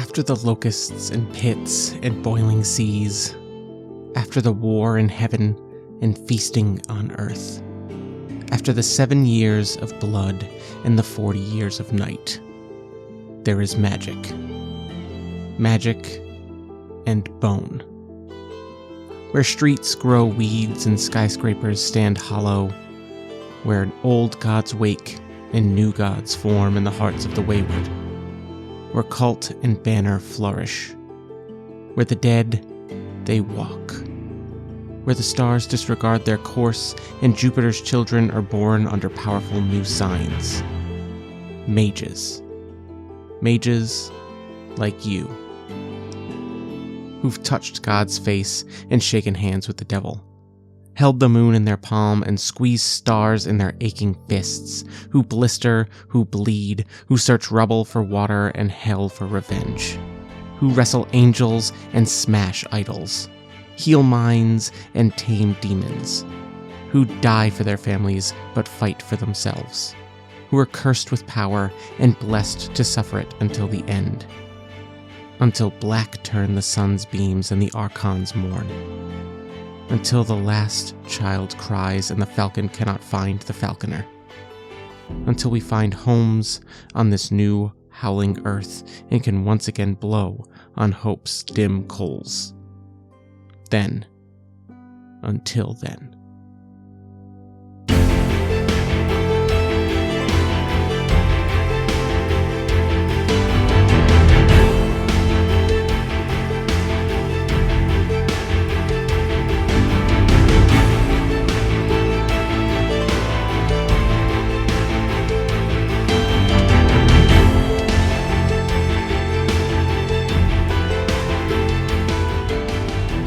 After the locusts and pits and boiling seas, after the war in heaven and feasting on earth, after the 7 years of blood and the 40 years of night, there is magic. Magic and bone. Where streets grow weeds and skyscrapers stand hollow, where old gods wake and new gods form in the hearts of the wayward, where cult and banner flourish, where the dead, they walk, where the stars disregard their course and Jupiter's children are born under powerful new signs. Mages. Mages like you, who've touched God's face and shaken hands with the devil, held the moon in their palm and squeezed stars in their aching fists, who blister, who bleed, who search rubble for water and hell for revenge, who wrestle angels and smash idols, heal minds and tame demons, who die for their families but fight for themselves, who are cursed with power and blessed to suffer it until the end, until black turn the sun's beams and the archons mourn, until the last child cries and the falcon cannot find the falconer, until we find homes on this new howling earth and can once again blow on hope's dim coals. Then, until then.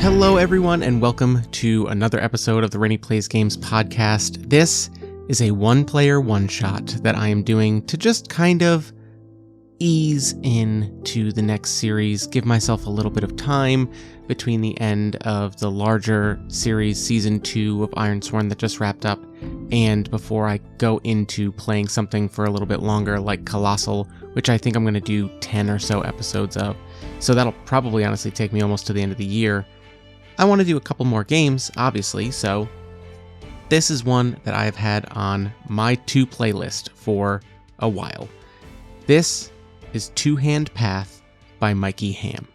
Hello everyone and welcome to another episode of the Rene Plays Games podcast. This is a one-player one-shot that I am doing to just kind of ease into the next series, give myself a little bit of time between the end of the larger series, Season 2 of Ironsworn that just wrapped up, and before I go into playing something for a little bit longer like Colossal, which I think I'm going to do 10 or so episodes of. So that'll probably honestly take me almost to the end of the year. I want to do a couple more games, obviously, so this is one that I've had on my to playlist for a while. This is Two Hand Path by Mikey Ham.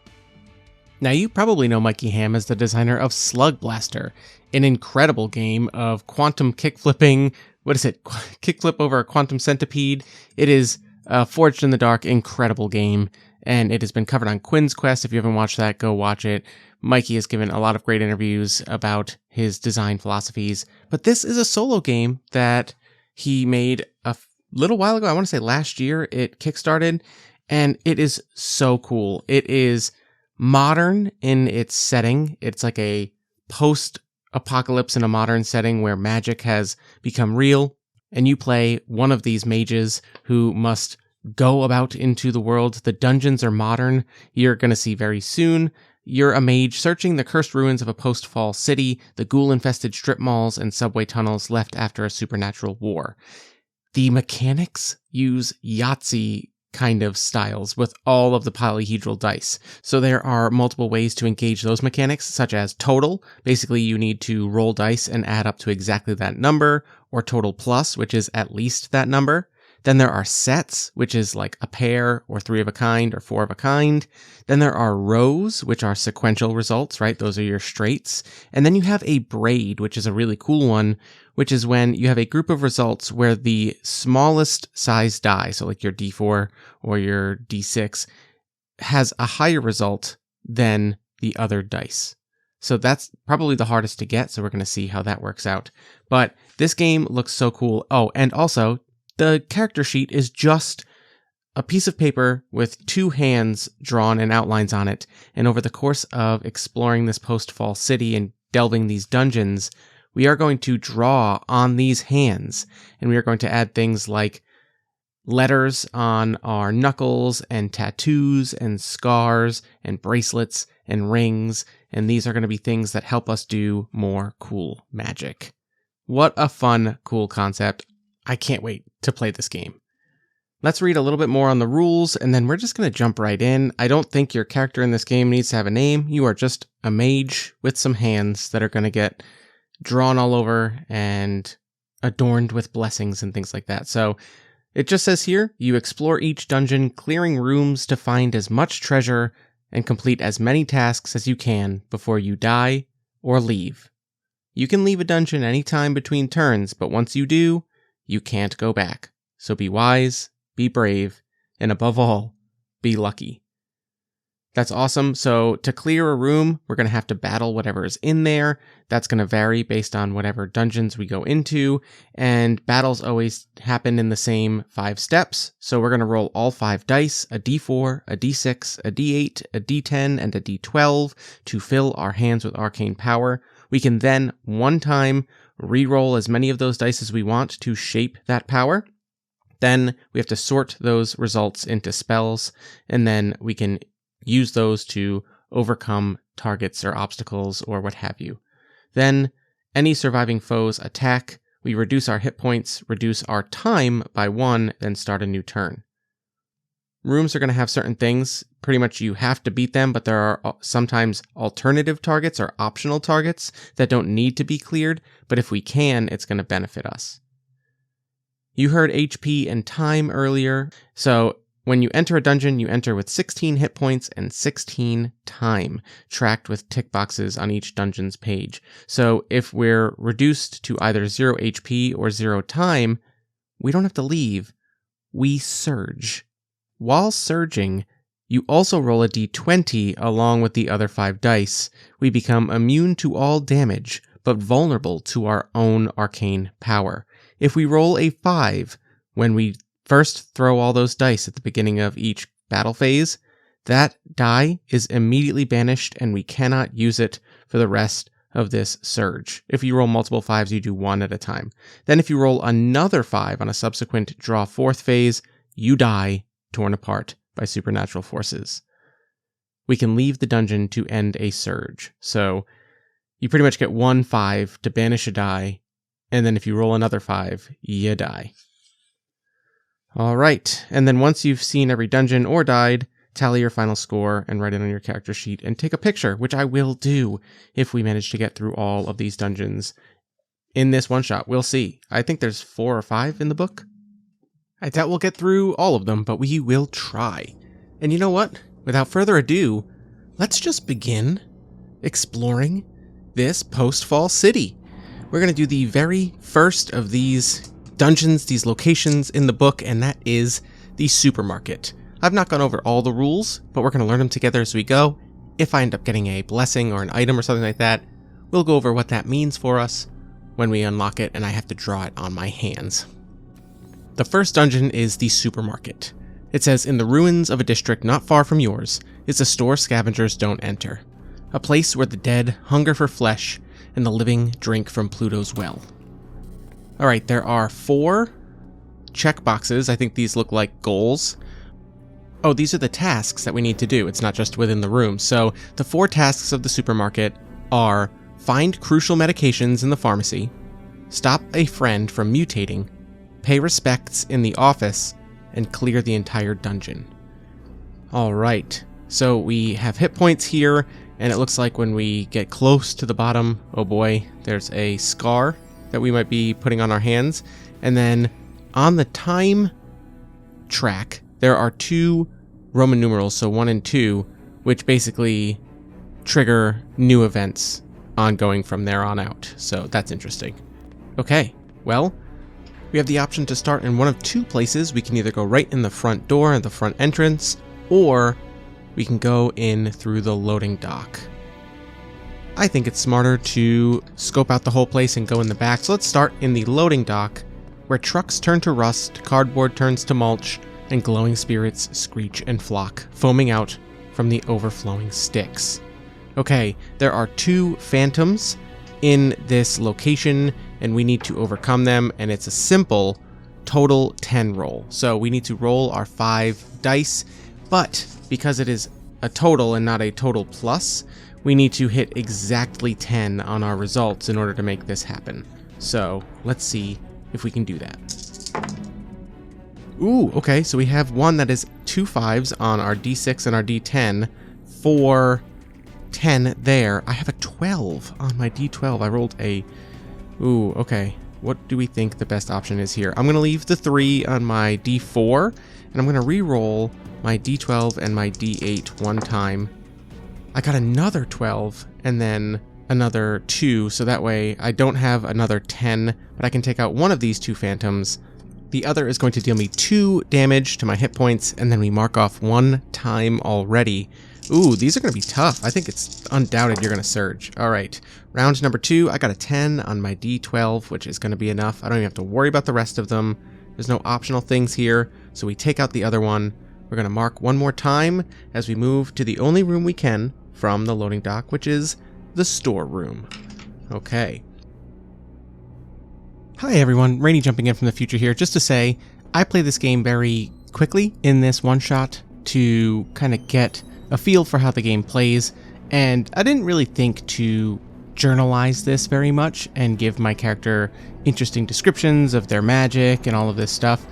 Now, you probably know Mikey Ham as the designer of Slug Blaster, an incredible game of quantum kickflipping. Kickflip over a quantum centipede. It is a Forged in the Dark, incredible game, and it has been covered on Quinn's Quest. If you haven't watched that, go watch it. Mikey has given a lot of great interviews about his design philosophies, but this is a solo game that he made a little while ago. I want to say last year it kickstarted, and it is so cool. It is modern in its setting. It's like a post-apocalypse in a modern setting where magic has become real, and you play one of these mages who must go about into the world. The dungeons are modern. You're going to see very soon. You're a mage searching the cursed ruins of a post-fall city, the ghoul-infested strip malls and subway tunnels left after a supernatural war. The mechanics use Yahtzee kind of styles with all of the polyhedral dice. So there are multiple ways to engage those mechanics, such as total. Basically, you need to roll dice and add up to exactly that number, or total plus, which is at least that number. Then there are sets, which is like a pair or three of a kind or four of a kind. Then there are rows, which are sequential results, right? Those are your straights. And then you have a braid, which is a really cool one, which is when you have a group of results where the smallest size die, so like your D4 or your D6, has a higher result than the other dice. So that's probably the hardest to get, so we're going to see how that works out. But this game looks so cool. Oh, and also, the character sheet is just a piece of paper with two hands drawn and outlines on it. And over the course of exploring this post-fall city and delving these dungeons, we are going to draw on these hands. And we are going to add things like letters on our knuckles and tattoos and scars and bracelets and rings. And these are going to be things that help us do more cool magic. What a fun, cool concept. I can't wait to play this game. Let's read a little bit more on the rules, and then we're just going to jump right in. I don't think your character in this game needs to have a name. You are just a mage with some hands that are going to get drawn all over and adorned with blessings and things like that. So it just says here, you explore each dungeon, clearing rooms to find as much treasure and complete as many tasks as you can before you die or leave. You can leave a dungeon anytime between turns, but once you do, you can't go back. So be wise, be brave, and above all, be lucky. That's awesome. So to clear a room, we're going to have to battle whatever is in there. That's going to vary based on whatever dungeons we go into, and battles always happen in the same 5 steps. So we're going to roll all 5 dice, a d4, a d6, a d8, a d10, and a d12 to fill our hands with arcane power. We can then, one time, re-roll as many of those dice as we want to shape that power. Then we have to sort those results into spells, and then we can use those to overcome targets or obstacles or what have you. Then any surviving foes attack, we reduce our hit points, reduce our time by 1, then start a new turn. Rooms are going to have certain things. Pretty much you have to beat them, but there are sometimes alternative targets or optional targets that don't need to be cleared, but if we can, it's going to benefit us. You heard HP and time earlier, so when you enter a dungeon, you enter with 16 hit points and 16 time, tracked with tick boxes on each dungeon's page. So if we're reduced to either 0 HP or 0 time, we don't have to leave, we surge. While surging, you also roll a d20 along with the other 5 dice. We become immune to all damage, but vulnerable to our own arcane power. If we roll a 5 when we first throw all those dice at the beginning of each battle phase, that die is immediately banished and we cannot use it for the rest of this surge. If you roll multiple 5s, you do 1 at a time. Then if you roll another 5 on a subsequent draw 4th phase, you die, torn apart by supernatural forces. We can leave the dungeon to end a surge. So you pretty much get 1 5 to banish a die, and then if you roll another 5, you die. Alright, and then once you've seen every dungeon or died, tally your final score and write it on your character sheet and take a picture, which I will do if we manage to get through all of these dungeons in this one shot. We'll see. I think there's 4 or 5 in the book. I doubt we'll get through all of them, but we will try. And you know what? Without further ado, let's just begin exploring this post-fall city. We're going to do the very first of these dungeons, these locations in the book, and that is the supermarket. I've not gone over all the rules, but we're going to learn them together as we go. If I end up getting a blessing or an item or something like that, we'll go over what that means for us when we unlock it, and I have to draw it on my hands. The first dungeon is the supermarket. It says, in the ruins of a district not far from yours is a store scavengers don't enter, a place where the dead hunger for flesh and the living drink from Pluto's well. Alright, there are 4 checkboxes. I think these look like goals. Oh, these are the tasks that we need to do. It's not just within the room. So the 4 tasks of the supermarket are find crucial medications in the pharmacy, stop a friend from mutating, pay respects in the office, and clear the entire dungeon. Alright, so we have hit points here, and it looks like when we get close to the bottom, oh boy, there's a scar that we might be putting on our hands. And then on the time track, there are 2 Roman numerals, so 1 and 2, which basically trigger new events ongoing from there on out. So that's interesting. Okay, well, we have the option to start in one of 2 places. We can either go right in the front door at the front entrance, or we can go in through the loading dock. I think it's smarter to scope out the whole place and go in the back. So let's start in the loading dock, where trucks turn to rust, cardboard turns to mulch, and glowing spirits screech and flock, foaming out from the overflowing sticks. Okay, there are 2 phantoms in this location, and we need to overcome them, and it's a simple total 10 roll. So we need to roll our 5 dice, but because it is a total and not a total plus, we need to hit exactly 10 on our results in order to make this happen. So let's see if we can do that. Ooh, okay, so we have one that is 2 5s on our D6 and our D10 for 10 there. I have a 12 on my D12. I rolled a... Ooh, okay. What do we think the best option is here? I'm going to leave the 3 on my D4, and I'm going to re-roll my D12 and my D8 one time. I got another 12, and then another 2, so that way I don't have another 10, but I can take out one of these 2 phantoms. The other is going to deal me 2 damage to my hit points, and then we mark off 1 time already. Ooh, these are going to be tough. I think it's undoubted you're going to surge. All right, round number 2, I got a 10 on my D12, which is going to be enough. I don't even have to worry about the rest of them. There's no optional things here, so we take out the other one. We're going to mark 1 more time as we move to the only room we can from the loading dock, which is the storeroom. Okay. Hi everyone, Rene jumping in from the future here, just to say, I play this game very quickly in this one-shot to kind of get a feel for how the game plays, and I didn't really think to journalize this very much and give my character interesting descriptions of their magic and all of this stuff.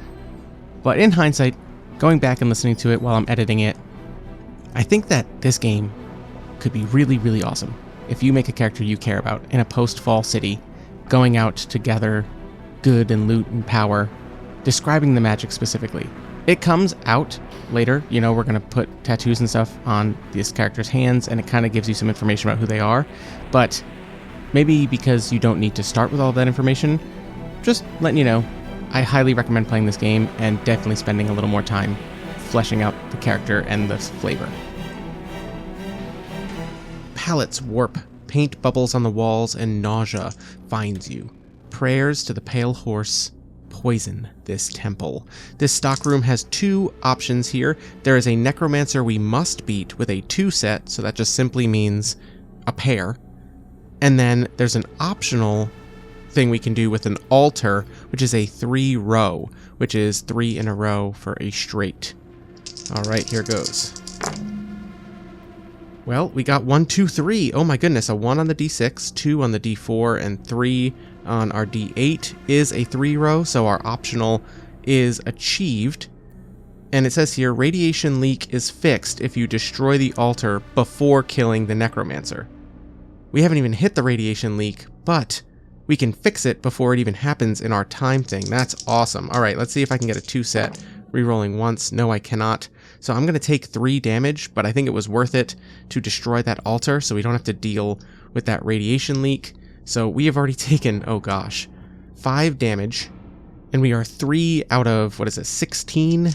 But in hindsight, going back and listening to it while I'm editing it, I think that this game could be really, really awesome if you make a character you care about in a post-fall city, going out to gather good and loot and power, describing the magic specifically. It comes out later, you know, we're going to put tattoos and stuff on this character's hands, and it kind of gives you some information about who they are, but maybe because you don't need to start with all of that information, just letting you know, I highly recommend playing this game and definitely spending a little more time fleshing out the character and the flavor. Palates warp, paint bubbles on the walls, and nausea finds you. Prayers to the pale horse poison this temple. This stockroom has 2 options here. There is a necromancer we must beat with a 2 set, so that just simply means a pair. And then there's an optional thing we can do with an altar, which is a 3 row, which is 3 in a row for a straight. All right, here goes. Well, we got 1, 2, 3. Oh my goodness, a 1 on the D6, 2 on the D4, and 3 on our D8 is a 3 row, so our optional is achieved. And it says here, radiation leak is fixed if you destroy the altar before killing the necromancer. We haven't even hit the radiation leak, but we can fix it before it even happens in our time thing. That's awesome. All right, let's see if I can get a 2 set. Rerolling once. No, I cannot. So I'm going to take 3 damage, but I think it was worth it to destroy that altar so we don't have to deal with that radiation leak. So we have already taken, oh gosh, 5 damage, and we are 3 out of, 16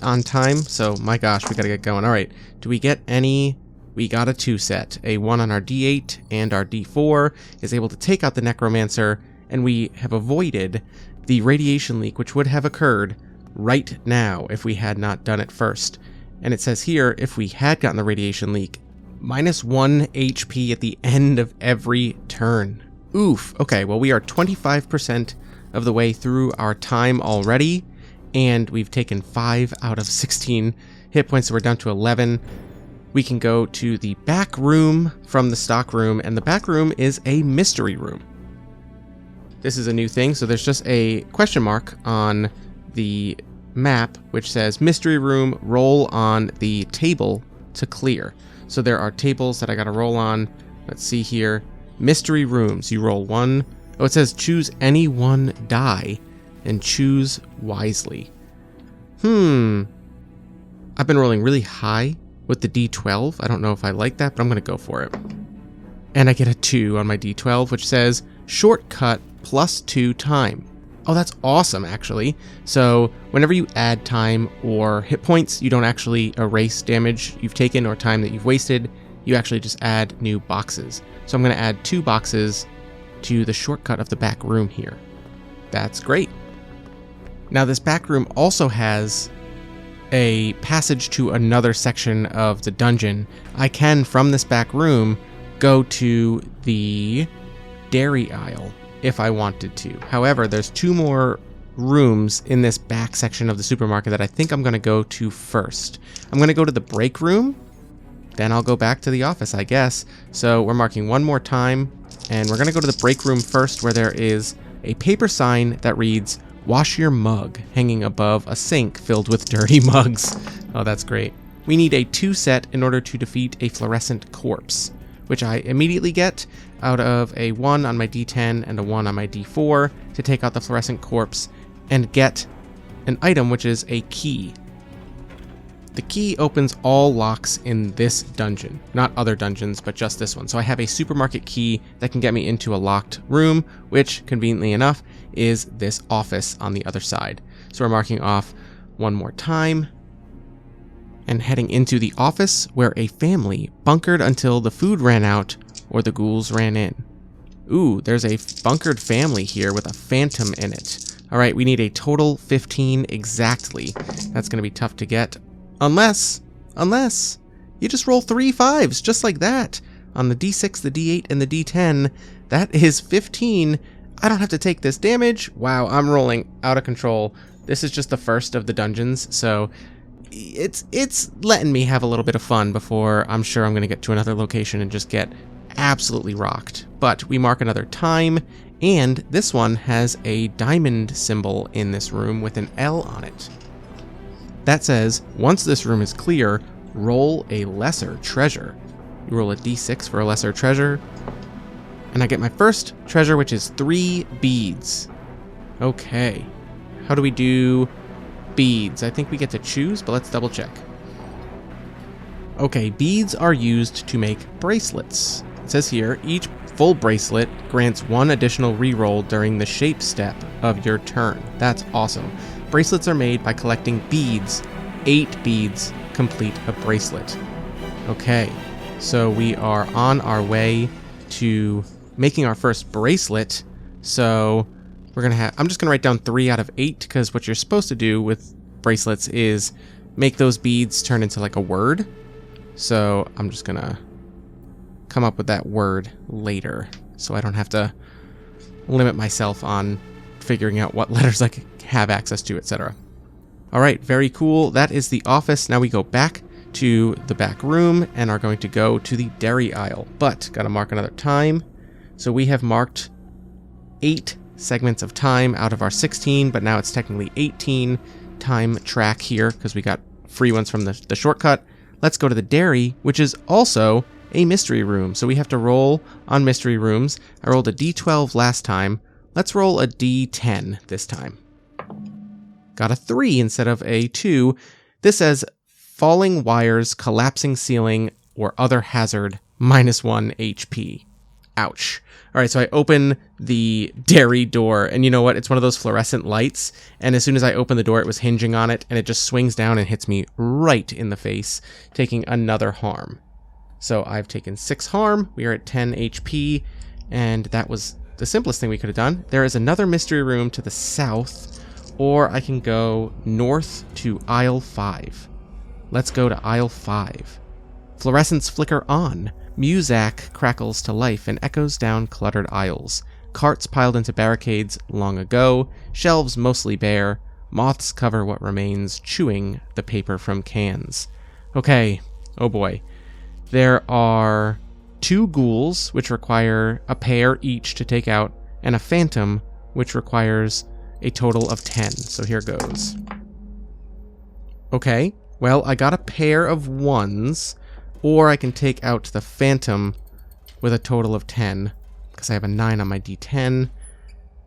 on time. So my gosh, we got to get going. All right, do we get any? We got a 2 set. A 1 on our D8 and our D4 is able to take out the necromancer, and we have avoided the radiation leak, which would have occurred right now if we had not done it first. And it says here, if we had gotten the radiation leak, -1 HP at the end of every turn. Oof. Okay, well, we are 25% of the way through our time already, and we've taken 5 out of 16 hit points, so we're down to 11. We can go to the back room from the stock room, and the back room is a mystery room. This is a new thing, so there's just a question mark on the map which says mystery room, roll on the table to clear. So there are tables that I gotta roll on. Let's see here. Mystery rooms. You roll 1. Oh, it says choose any 1 die and choose wisely. I've been rolling really high with the D12. I don't know if I like that, but I'm gonna go for it. And I get a 2 on my D12, which says shortcut +2 time. Oh, that's awesome, actually. So whenever you add time or hit points, you don't actually erase damage you've taken or time that you've wasted. You actually just add new boxes. So I'm going to add 2 boxes to the shortcut of the back room here. That's great. Now this back room also has a passage to another section of the dungeon. I can, from this back room, go to the dairy aisle if I wanted to. However, there's 2 more rooms in this back section of the supermarket that I think I'm going to go to first. I'm going to go to the break room, then I'll go back to the office, I guess. So we're marking 1 more time, and we're going to go to the break room first, where there is a paper sign that reads, Wash your mug, hanging above a sink filled with dirty mugs. Oh, that's great. We need a 2 set in order to defeat a fluorescent corpse, which I immediately get out of a 1 on my D10 and a 1 on my D4 to take out the fluorescent corpse and get an item, which is a key. The key opens all locks in this dungeon, not other dungeons, but just this one. So I have a supermarket key that can get me into a locked room, which, conveniently enough, is this office on the other side. So we're marking off one more time and heading into the office where a family bunkered until the food ran out or the ghouls ran in. Ooh, there's a bunkered family here with a phantom in it. All right, we need a total 15 exactly. That's going to be tough to get. Unless you just roll 3 5s, just like that. On the D6, the D8, and the D10, that is 15. I don't have to take this damage. Wow, I'm rolling out of control. This is just the first of the dungeons, so it's letting me have a little bit of fun before I'm sure I'm going to get to another location and just get absolutely rocked. But we mark another time, and this one has a diamond symbol in this room with an L on it. That says, once this room is clear, roll a lesser treasure. You roll a d6 for a lesser treasure, and I get my first treasure, which is 3 beads. Okay, how do we do beads? I think we get to choose, but let's double check. Okay, beads are used to make bracelets. It says here, each full bracelet grants 1 additional reroll during the shape step of your turn. That's awesome. Bracelets are made by collecting beads. 8 beads complete a bracelet. Okay, so we are on our way to making our first bracelet. So I'm just gonna write down 3 out of 8, because what you're supposed to do with bracelets is make those beads turn into like a word. So I'm just gonna come up with that word later, so I don't have to limit myself on figuring out what letters I can have access to, etc. All right, very cool. That is the office. Now we go back to the back room and are going to go to the dairy aisle, but gotta mark another time. So we have marked 8 segments of time out of our 16, but now it's technically 18 time track here because we got free ones from the shortcut. Let's go to the dairy, which is also a mystery room. So we have to roll on mystery rooms. I rolled a D12 last time. Let's roll a D10 this time. Got a 3 instead of a 2. This says falling wires, collapsing ceiling, or other hazard, -1 HP. Ouch. All right, so I open the dairy door, and you know what? It's one of those fluorescent lights, and as soon as I open the door, it was hinging on it, and it just swings down and hits me right in the face, taking another harm. So I've taken 6 harm. We are at 10 HP, and that was the simplest thing we could have done. There is another mystery room to the south, or I can go north to aisle 5. Let's go to aisle 5. Fluorescents flicker on. Muzak crackles to life and echoes down cluttered aisles. Carts piled into barricades long ago. Shelves mostly bare. Moths cover what remains, chewing the paper from cans. Okay, oh boy. There are 2 ghouls, which require a pair each to take out, and a phantom, which requires a total of 10. So here goes. Okay, well, I got a pair of 1s, or I can take out the phantom with a total of 10, because I have a 9 on my D10.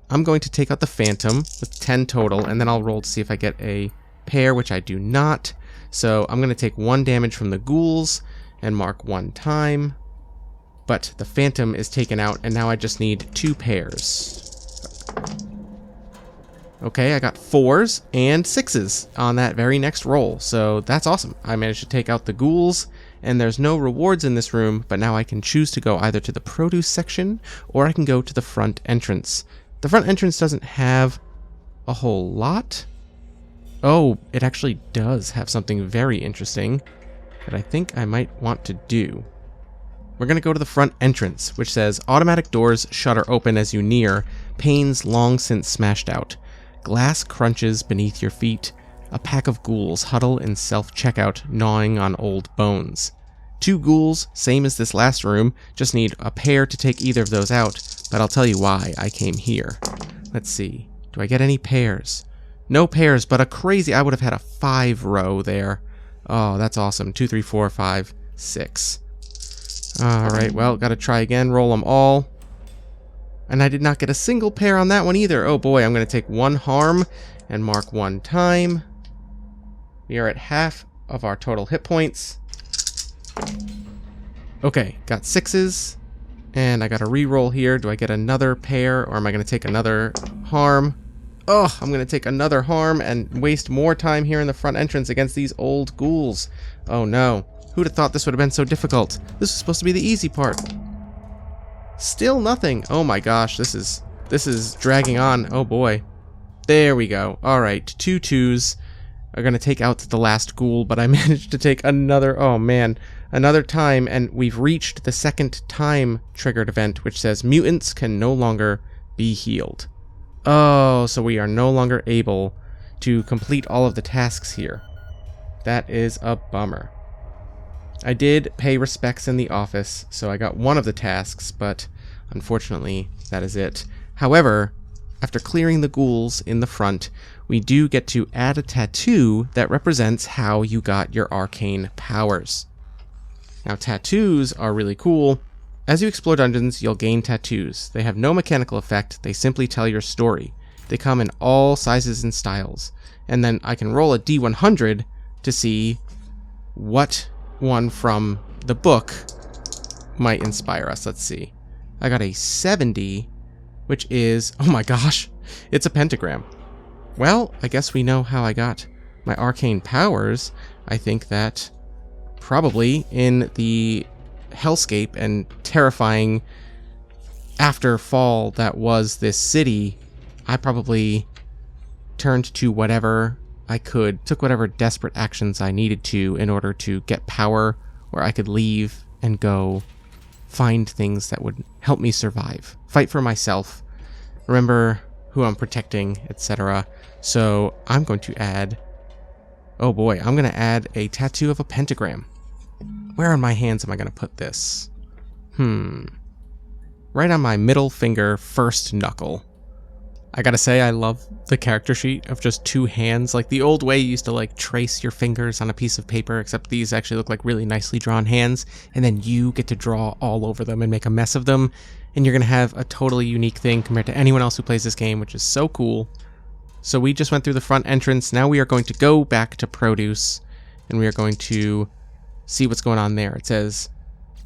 I'm going to take out the phantom with 10 total, and then I'll roll to see if I get a pair, which I do not. So I'm going to take 1 damage from the ghouls and mark 1 time. But the phantom is taken out, and now I just need 2 pairs. Okay, I got 4s and 6s on that very next roll, so that's awesome. I managed to take out the ghouls, and there's no rewards in this room, but now I can choose to go either to the produce section, or I can go to the front entrance. The front entrance doesn't have a whole lot. Oh, it actually does have something very interesting that I think I might want to do. We're going to go to the front entrance, which says, automatic doors shutter open as you near, panes long since smashed out. Glass crunches beneath your feet. A pack of ghouls huddle in self-checkout, gnawing on old bones. 2 ghouls, same as this last room, just need a pair to take either of those out, but I'll tell you why I came here. Let's see. Do I get any pairs? No pairs, but a crazy... I would have had a 5 row there. Oh, that's awesome. 2, 3, 4, 5, 6. Alright, well, gotta try again. Roll them all. And I did not get a single pair on that one either. Oh boy, I'm gonna take 1 harm and mark 1 time. We are at half of our total hit points. Okay, got 6s. And I got a reroll here. Do I get another pair, or am I going to take another harm? Oh, I'm going to take another harm and waste more time here in the front entrance against these old ghouls. Oh no. Who'd have thought this would have been so difficult? This is supposed to be the easy part. Still nothing. Oh my gosh, this is dragging on. Oh boy. There we go. Alright, 2 2s are going to take out the last ghoul, but I managed to take another... Oh man. Another time, and we've reached the second time triggered event, which says mutants can no longer be healed. Oh, so we are no longer able to complete all of the tasks here. That is a bummer. I did pay respects in the office, so I got one of the tasks, but unfortunately, that is it. However, after clearing the ghouls in the front, we do get to add a tattoo that represents how you got your arcane powers. Now, tattoos are really cool. As you explore dungeons, you'll gain tattoos. They have no mechanical effect, they simply tell your story. They come in all sizes and styles. And then I can roll a D100 to see what one from the book might inspire us. Let's see. I got a 70, which is... Oh my gosh! It's a pentagram. Well, I guess we know how I got my arcane powers. I think that... probably in the hellscape and terrifying afterfall that was this city, I probably turned to whatever I could, took whatever desperate actions I needed to in order to get power where I could leave and go find things that would help me survive, fight for myself, remember who I'm protecting, etc. So I'm going to add... Oh boy, I'm going to add a tattoo of a pentagram. Where on my hands am I going to put this? Right on my middle finger, first knuckle. I gotta say, I love the character sheet of just 2 hands. Like the old way you used to like trace your fingers on a piece of paper, except these actually look like really nicely drawn hands, and then you get to draw all over them and make a mess of them, and you're going to have a totally unique thing compared to anyone else who plays this game, which is so cool. So we just went through the front entrance. Now we are going to go back to Produce, and we are going to see what's going on there. It says,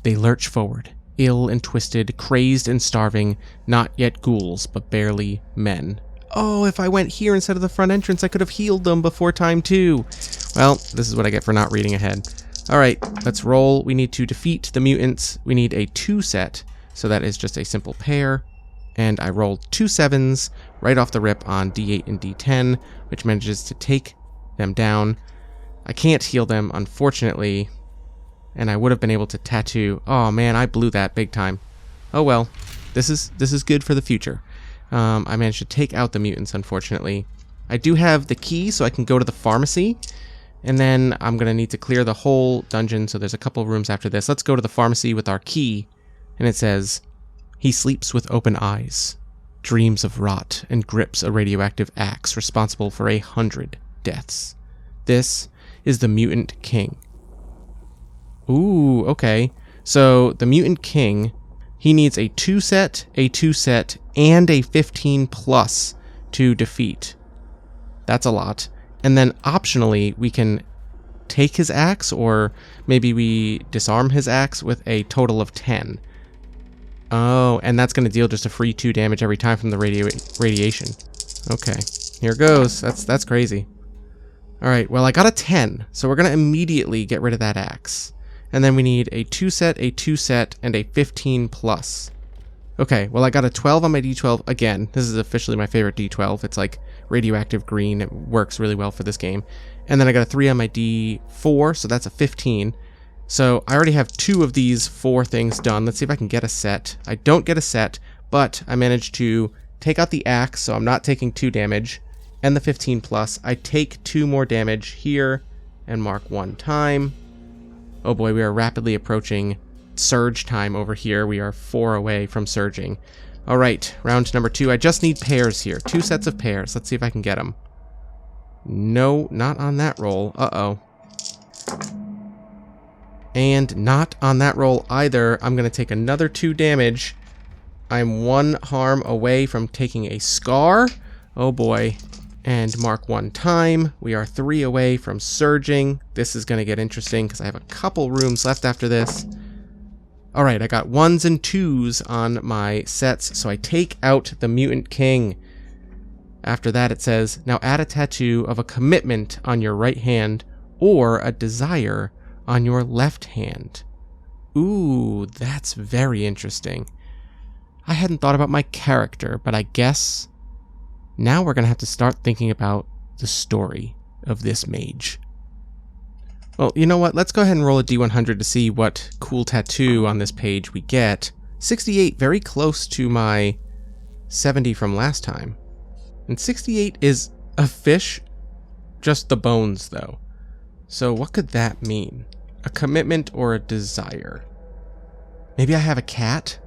they lurch forward, ill and twisted, crazed and starving, not yet ghouls, but barely men. Oh, if I went here instead of the front entrance, I could have healed them before time 2. Well, this is what I get for not reading ahead. Alright, let's roll. We need to defeat the mutants. We need a 2 set, so that is just a simple pair. And I rolled 2 7s right off the rip on D8 and D10, which manages to take them down. I can't heal them, unfortunately, and I would have been able to tattoo. Oh man, I blew that big time. Oh well, this is good for the future. I managed to take out the mutants, unfortunately. I do have the key, so I can go to the pharmacy, and then I'm going to need to clear the whole dungeon, so there's a couple of rooms after this. Let's go to the pharmacy with our key, and it says, he sleeps with open eyes, dreams of rot, and grips a radioactive axe responsible for 100 deaths. This is the Mutant King. Ooh, okay. So, the Mutant King, he needs a 2 set, a 2 set, and a 15 plus to defeat. That's a lot. And then, optionally, we can take his axe, or maybe we disarm his axe with a total of 10. Oh, and that's going to deal just a free 2 damage every time from the radiation. Okay, here goes. That's crazy. Alright, well, I got a 10, so we're going to immediately get rid of that axe. And then we need a 2 set, a 2 set, and a 15 plus. Okay, well, I got a 12 on my D12. Again, this is officially my favorite D12. It's like radioactive green. It works really well for this game. And then I got a 3 on my D4, so that's a 15. So I already have 2 of these 4 things done. Let's see if I can get a set. I don't get a set, but I managed to take out the axe, so I'm not taking 2 damage, and the 15 plus. I take 2 more damage here and mark 1 time. Oh boy, we are rapidly approaching surge time over here. We are 4 away from surging. All right, round number 2. I just need pairs here. 2 sets of pairs. Let's see if I can get them. No, not on that roll. Uh-oh. And not on that roll either. I'm going to take another 2 damage. I'm 1 harm away from taking a scar. Oh boy. And mark 1 time. We are 3 away from surging. This is going to get interesting because I have a couple rooms left after this. All right, I got 1s and 2s on my sets, so I take out the Mutant King. After that, it says, now add a tattoo of a commitment on your right hand or a desire on your left hand. Ooh, that's very interesting. I hadn't thought about my character, but I guess now we're going to have to start thinking about the story of this mage. Well, you know what? Let's go ahead and roll a D100 to see what cool tattoo on this page we get. 68, very close to my 70 from last time. And 68 is a fish, just the bones, though. So what could that mean? A commitment or a desire? Maybe I have a cat?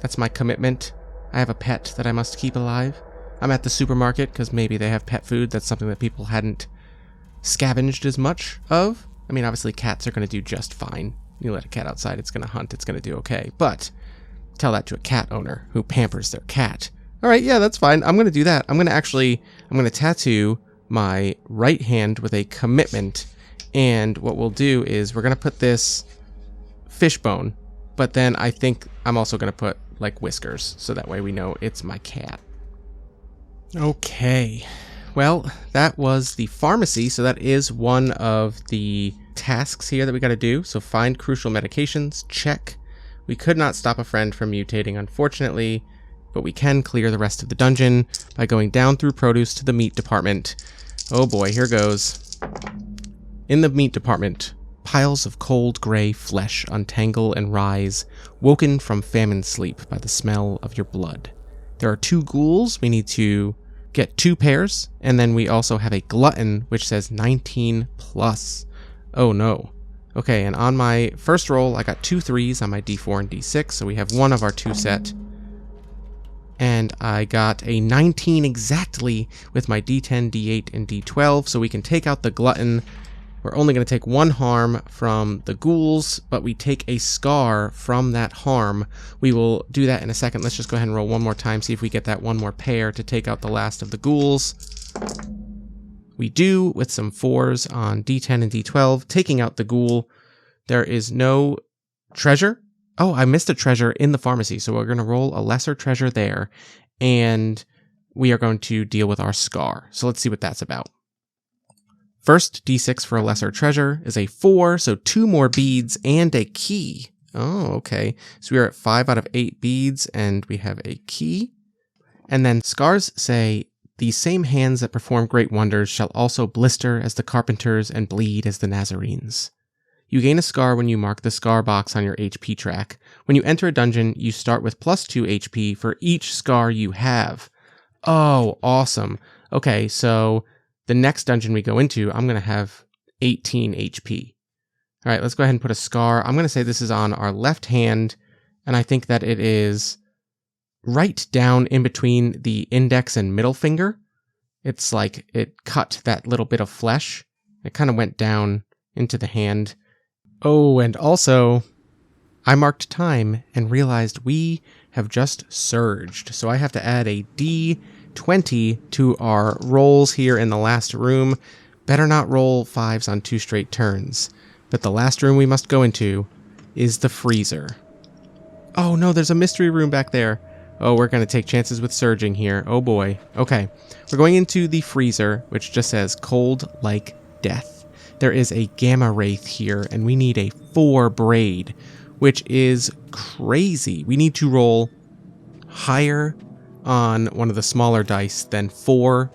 That's my commitment. I have a pet that I must keep alive. I'm at the supermarket because maybe they have pet food. That's something that people hadn't scavenged as much of. I mean, obviously cats are going to do just fine. You let a cat outside, it's going to hunt, it's going to do okay. But tell that to a cat owner who pampers their cat. All right, yeah, that's fine. I'm going to do that. I'm going to tattoo my right hand with a commitment. And what we'll do is we're going to put this fishbone, but then I think I'm also going to put like whiskers. So that way we know it's my cat. Okay. Well, that was the pharmacy, so that is one of the tasks here that we got to do. So find crucial medications, check. We could not stop a friend from mutating, unfortunately, but we can clear the rest of the dungeon by going down through produce to the meat department. Oh boy, here goes. In the meat department, piles of cold gray flesh untangle and rise, woken from famine sleep by the smell of your blood. There are 2 ghouls. We need to get 2 pairs, and then we also have a glutton, which says 19 plus. Oh no. Okay, and on my first roll, I got 2 3s on my D4 and D6, so we have 1 of our 2 set. And I got a 19 exactly with my D10, D8, and D12, so we can take out the glutton. We're only going to take 1 harm from the ghouls, but we take a scar from that harm. We will do that in a second. Let's just go ahead and roll 1 more time, see if we get that 1 more pair to take out the last of the ghouls. We do, with some 4s on D10 and D12, taking out the ghoul. There is no treasure. Oh, I missed a treasure in the pharmacy, so we're going to roll a lesser treasure there, and we are going to deal with our scar. So let's see what that's about. First D6 for a lesser treasure is a 4, so 2 more beads and a key. Oh, okay. So we are at 5 out of 8 beads, and we have a key. And then scars say, these same hands that perform great wonders shall also blister as the carpenters and bleed as the Nazarenes. You gain a scar when you mark the scar box on your HP track. When you enter a dungeon, you start with +2 HP for each scar you have. Oh, awesome. Okay, so the next dungeon we go into, I'm going to have 18 HP. All right, let's go ahead and put a scar. I'm going to say this is on our left hand, and I think that it is right down in between the index and middle finger. It's like it cut that little bit of flesh. It kind of went down into the hand. Oh, and also, I marked time and realized we have just surged. So I have to add a D20 to our rolls here in the last room. Better not roll 5s on 2 straight turns. But the last room we must go into is the freezer. Oh no, there's a mystery room back there. Oh, we're going to take chances with surging here. Oh boy. Okay, we're going into the freezer, which just says cold like death. There is a gamma wraith here, and we need a 4 braid, which is crazy. We need to roll higher on one of the smaller dice than 4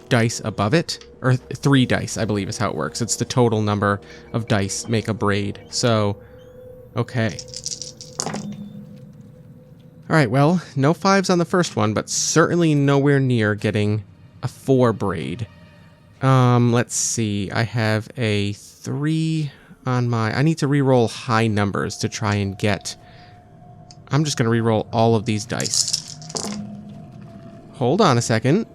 dice above it, or 3 dice, I believe is how it works. It's the total number of dice make a braid. So, okay. All right, well, no 5s on the first one, but certainly nowhere near getting a 4 braid. Let's see. I have a 3 on my... I need to re-roll high numbers to try and get... I'm just going to re-roll all of these dice. hold on a second.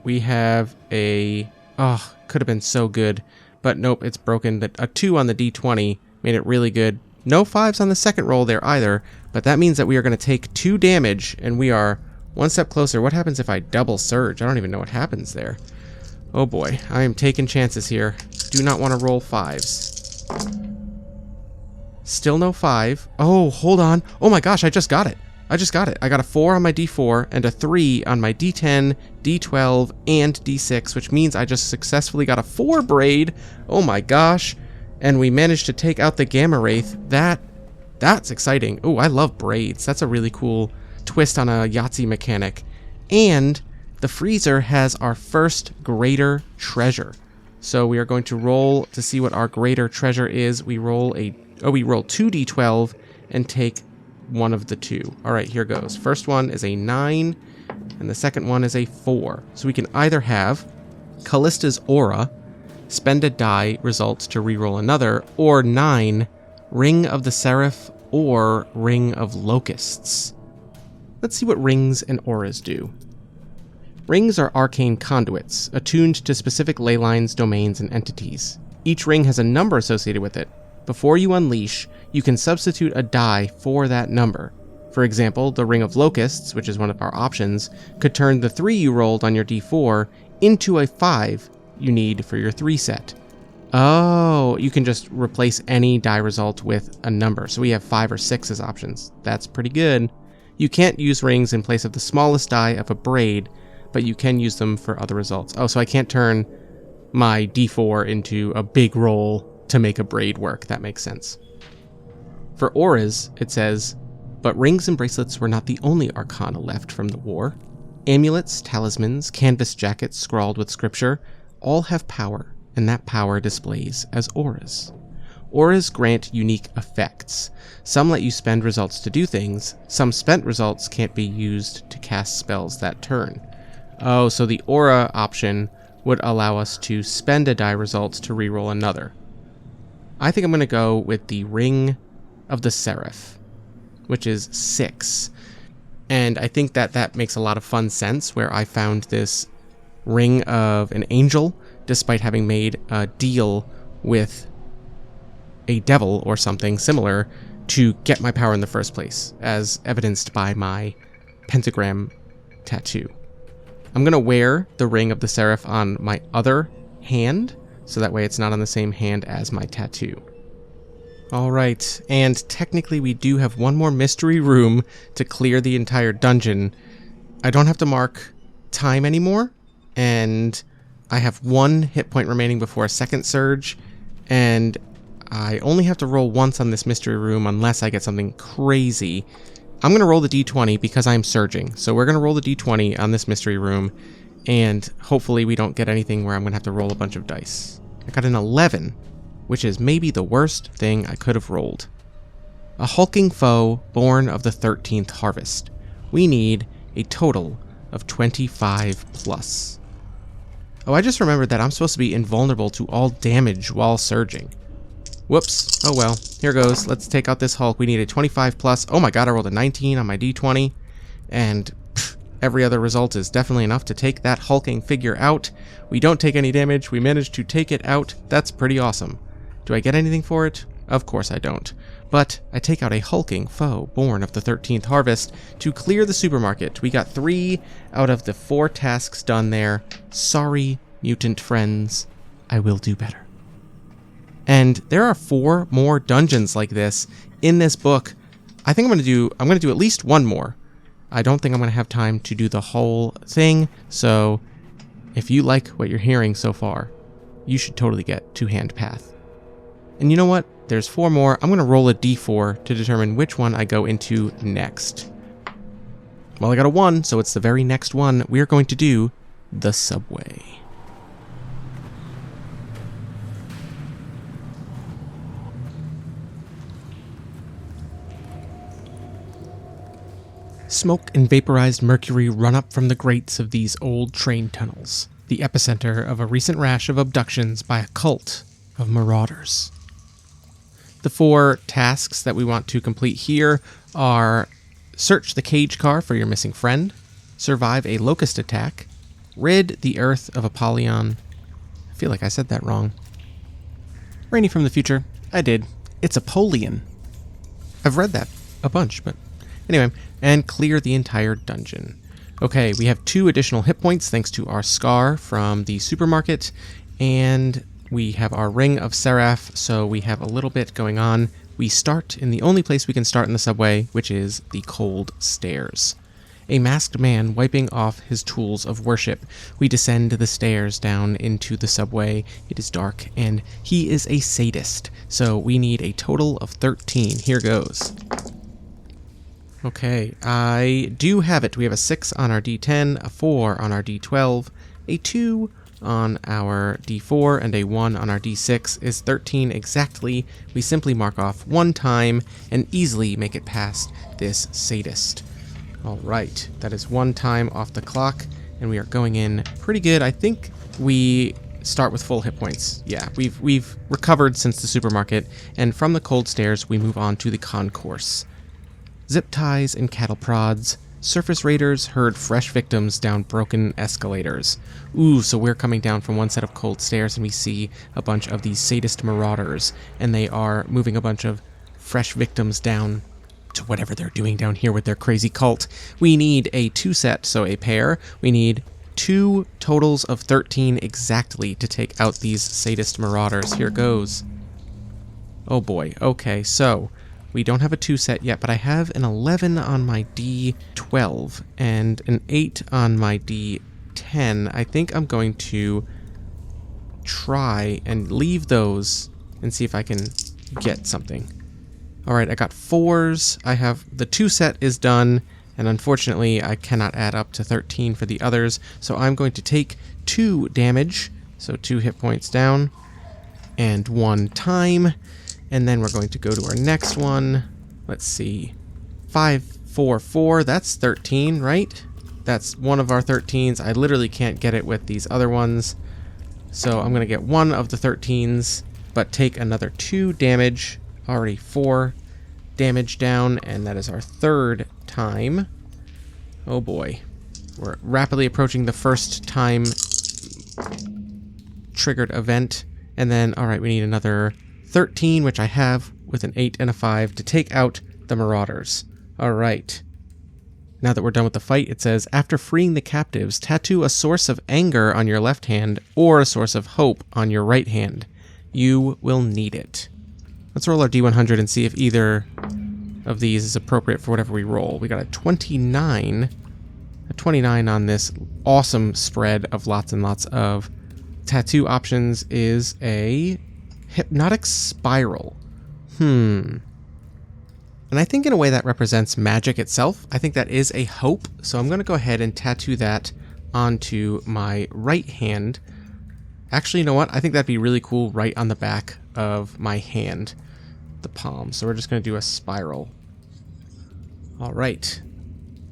We have a... Oh, could have been so good. But nope, it's broken. A 2 on the D20 made it really good. No 5s on the second roll there either. But that means that we are going to take 2 damage, and we are one step closer. What happens if I double surge? I don't even know what happens there. Oh boy, I am taking chances here. Do not want to roll 5s. Still no 5. Oh, hold on. Oh my gosh, I just got it. I got a 4 on my D4 and a 3 on my D10, D12, and D6, which means I just successfully got a 4 braid. Oh my gosh. And we managed to take out the Gamma Wraith. That's exciting. Oh, I love braids. That's a really cool twist on a Yahtzee mechanic. And the freezer has our first greater treasure. So we are going to roll to see what our greater treasure is. We roll 2d12 and take one of the 2. All right, here goes. First one is a 9, and the second one is a 4. So we can either have Callista's Aura, spend a die, results to reroll another, or 9, Ring of the Seraph, or Ring of Locusts. Let's see what rings and auras do. Rings are arcane conduits, attuned to specific ley lines, domains, and entities. Each ring has a number associated with it. Before you unleash, you can substitute a die for that number. For example, the Ring of Locusts, which is one of our options, could turn the 3 you rolled on your D4 into a 5 you need for your 3 set. Oh, you can just replace any die result with a number. So we have 5 or 6 as options. That's pretty good. You can't use rings in place of the smallest die of a braid, but you can use them for other results. Oh, so I can't turn my D4 into a big roll to make a braid work. That makes sense. For auras, it says, but rings and bracelets were not the only arcana left from the war. Amulets, talismans, canvas jackets scrawled with scripture, all have power, and that power displays as auras. Auras grant unique effects. Some let you spend results to do things. Some spent results can't be used to cast spells that turn. Oh, so the aura option would allow us to spend a die result to reroll another. I think I'm going to go with the Ring of the Seraph, which is 6. And I think that makes a lot of fun sense, where I found this Ring of an Angel, despite having made a deal with a devil or something similar to get my power in the first place, as evidenced by my pentagram tattoo. I'm going to wear the Ring of the Seraph on my other hand, so that way it's not on the same hand as my tattoo. Alright, and technically we do have one more mystery room to clear the entire dungeon. I don't have to mark time anymore, and I have 1 hit point remaining before a second surge, and I only have to roll once on this mystery room unless I get something crazy. I'm going to roll the d20 because I'm surging, so we're going to roll the d20 on this mystery room, and hopefully we don't get anything where I'm going to have to roll a bunch of dice. I got an 11, which is maybe the worst thing I could have rolled. A hulking foe born of the 13th harvest. We need a total of 25 plus. Oh, I just remembered that I'm supposed to be invulnerable to all damage while surging. Whoops. Oh well. Here goes. Let's take out this Hulk. We need a 25 plus. Oh my god, I rolled a 19 on my d20. And every other result is definitely enough to take that hulking figure out. We don't take any damage. We managed to take it out. That's pretty awesome. Do I get anything for it? Of course I don't. But I take out a hulking foe born of the 13th harvest to clear the supermarket. We got 3 out of the 4 tasks done there. Sorry, mutant friends. I will do better. And there are 4 more dungeons like this in this book. I think I'm going to do at least 1 more. I don't think I'm going to have time to do the whole thing. So if you like what you're hearing so far, you should totally get Two-Hand Path. And you know what? There's 4 more. I'm going to roll a d4 to determine which one I go into next. Well, I got a 1, so it's the very next one. We're going to do the subway. Smoke and vaporized mercury run up from the grates of these old train tunnels, the epicenter of a recent rash of abductions by a cult of marauders. The 4 tasks that we want to complete here are search the cage car for your missing friend, survive a locust attack, rid the Earth of Apollyon. I feel like I said that wrong. Rene from the future. I did. It's Apollyon. I've read that a bunch, but anyway. And clear the entire dungeon. Okay, we have 2 additional hit points thanks to our scar from the supermarket. And we have our Ring of Seraph, so we have a little bit going on. We start in the only place we can start in the subway, which is the cold stairs. A masked man wiping off his tools of worship. We descend the stairs down into the subway. It is dark, and he is a sadist, so we need a total of 13. Here goes. Okay, I do have it. We have a 6 on our D10, a 4 on our D12, a 2 on our D4, and a 1 on our D6 is 13 exactly. We simply mark off 1 time and easily make it past this sadist. All right, that is 1 time off the clock, and we are going in pretty good. I think we start with full hit points. Yeah, we've recovered since the supermarket, and from the cold stairs, we move on to the concourse. Zip ties and cattle prods. Surface raiders herd fresh victims down broken escalators. Ooh, so we're coming down from one set of cold stairs, and we see a bunch of these sadist marauders, and they are moving a bunch of fresh victims down to whatever they're doing down here with their crazy cult. We need a 2 set, so a pair. We need 2 totals of 13 exactly to take out these sadist marauders. Here goes. Oh boy. Okay, so we don't have a 2 set yet, but I have an 11 on my D12 and an 8 on my D10. I think I'm going to try and leave those and see if I can get something. Alright, I got 4s. I have the 2 set is done, and unfortunately I cannot add up to 13 for the others, so I'm going to take 2 damage, so 2 hit points down, and 1 time, and then we're going to go to our next one. Let's see. 5, 4, 4, that's 13, right? That's one of our 13s. I literally can't get it with these other ones, so I'm going to get 1 of the 13s, but take another 2 damage. Already 4 damage down, and that is our 3rd time. Oh boy. We're rapidly approaching the first time triggered event. And then, alright, we need another 13, which I have with an 8 and a 5 to take out the marauders. Alright. Now that we're done with the fight, it says, after freeing the captives, tattoo a source of anger on your left hand or a source of hope on your right hand. You will need it. Let's roll our D100 and see if either of these is appropriate for whatever we roll. We got a 29. A 29 on this awesome spread of lots and lots of tattoo options is a hypnotic spiral. And I think in a way that represents magic itself. I think that is a hope. So I'm going to go ahead and tattoo that onto my right hand. Actually, you know what? I think that'd be really cool right on the back of my hand. The palm. So we're just going to do a spiral. All right.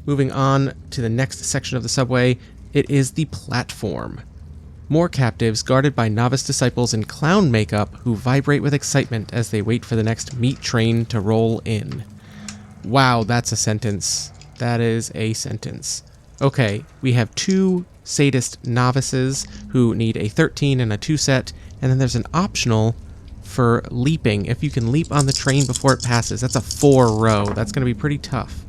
Moving on to the next section of the subway, it is the platform. More captives guarded by novice disciples in clown makeup who vibrate with excitement as they wait for the next meat train to roll in. Wow, that's a sentence. That is a sentence. Okay, we have 2 sadist novices who need a 13 and a 2 set, and then there's an optional for leaping. If you can leap on the train before it passes, that's a 4 row. That's going to be pretty tough.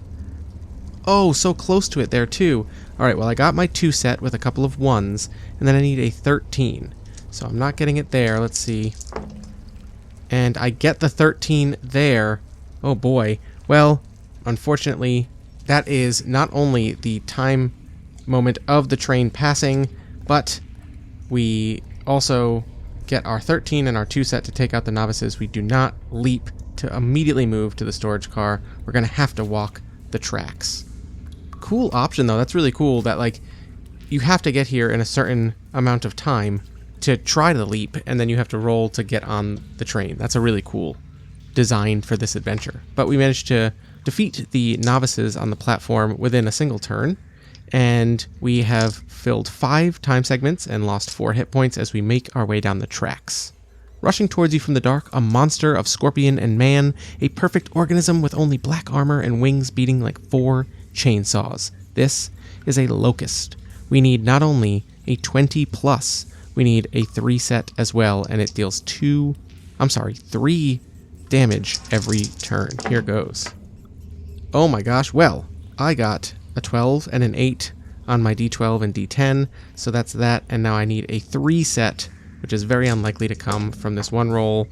Oh, so close to it there too. Alright, well I got my 2 set with a couple of 1s, and then I need a 13. So I'm not getting it there. Let's see. And I get the 13 there. Oh boy. Well, unfortunately, that is not only the time moment of the train passing, but we also get our 13 and our 2 set to take out the novices. We do not leap to immediately move to the storage car. We're going to have to walk the tracks. Cool option, though. That's really cool that, like, you have to get here in a certain amount of time to try to leap, and then you have to roll to get on the train. That's a really cool design for this adventure. But we managed to defeat the novices on the platform within a single turn, and we have filled 5 time segments and lost 4 hit points as we make our way down the tracks. Rushing towards you from the dark, a monster of scorpion and man, a perfect organism with only black armor and wings beating like 4 chainsaws. This is a locust. We need not only a 20 plus, we need a 3 set as well, and it deals 3 damage every turn. Here goes. Oh my gosh, well, I got a 12 and an 8 on my D12 and D10, so that's that, and now I need a 3 set, which is very unlikely to come from this one roll.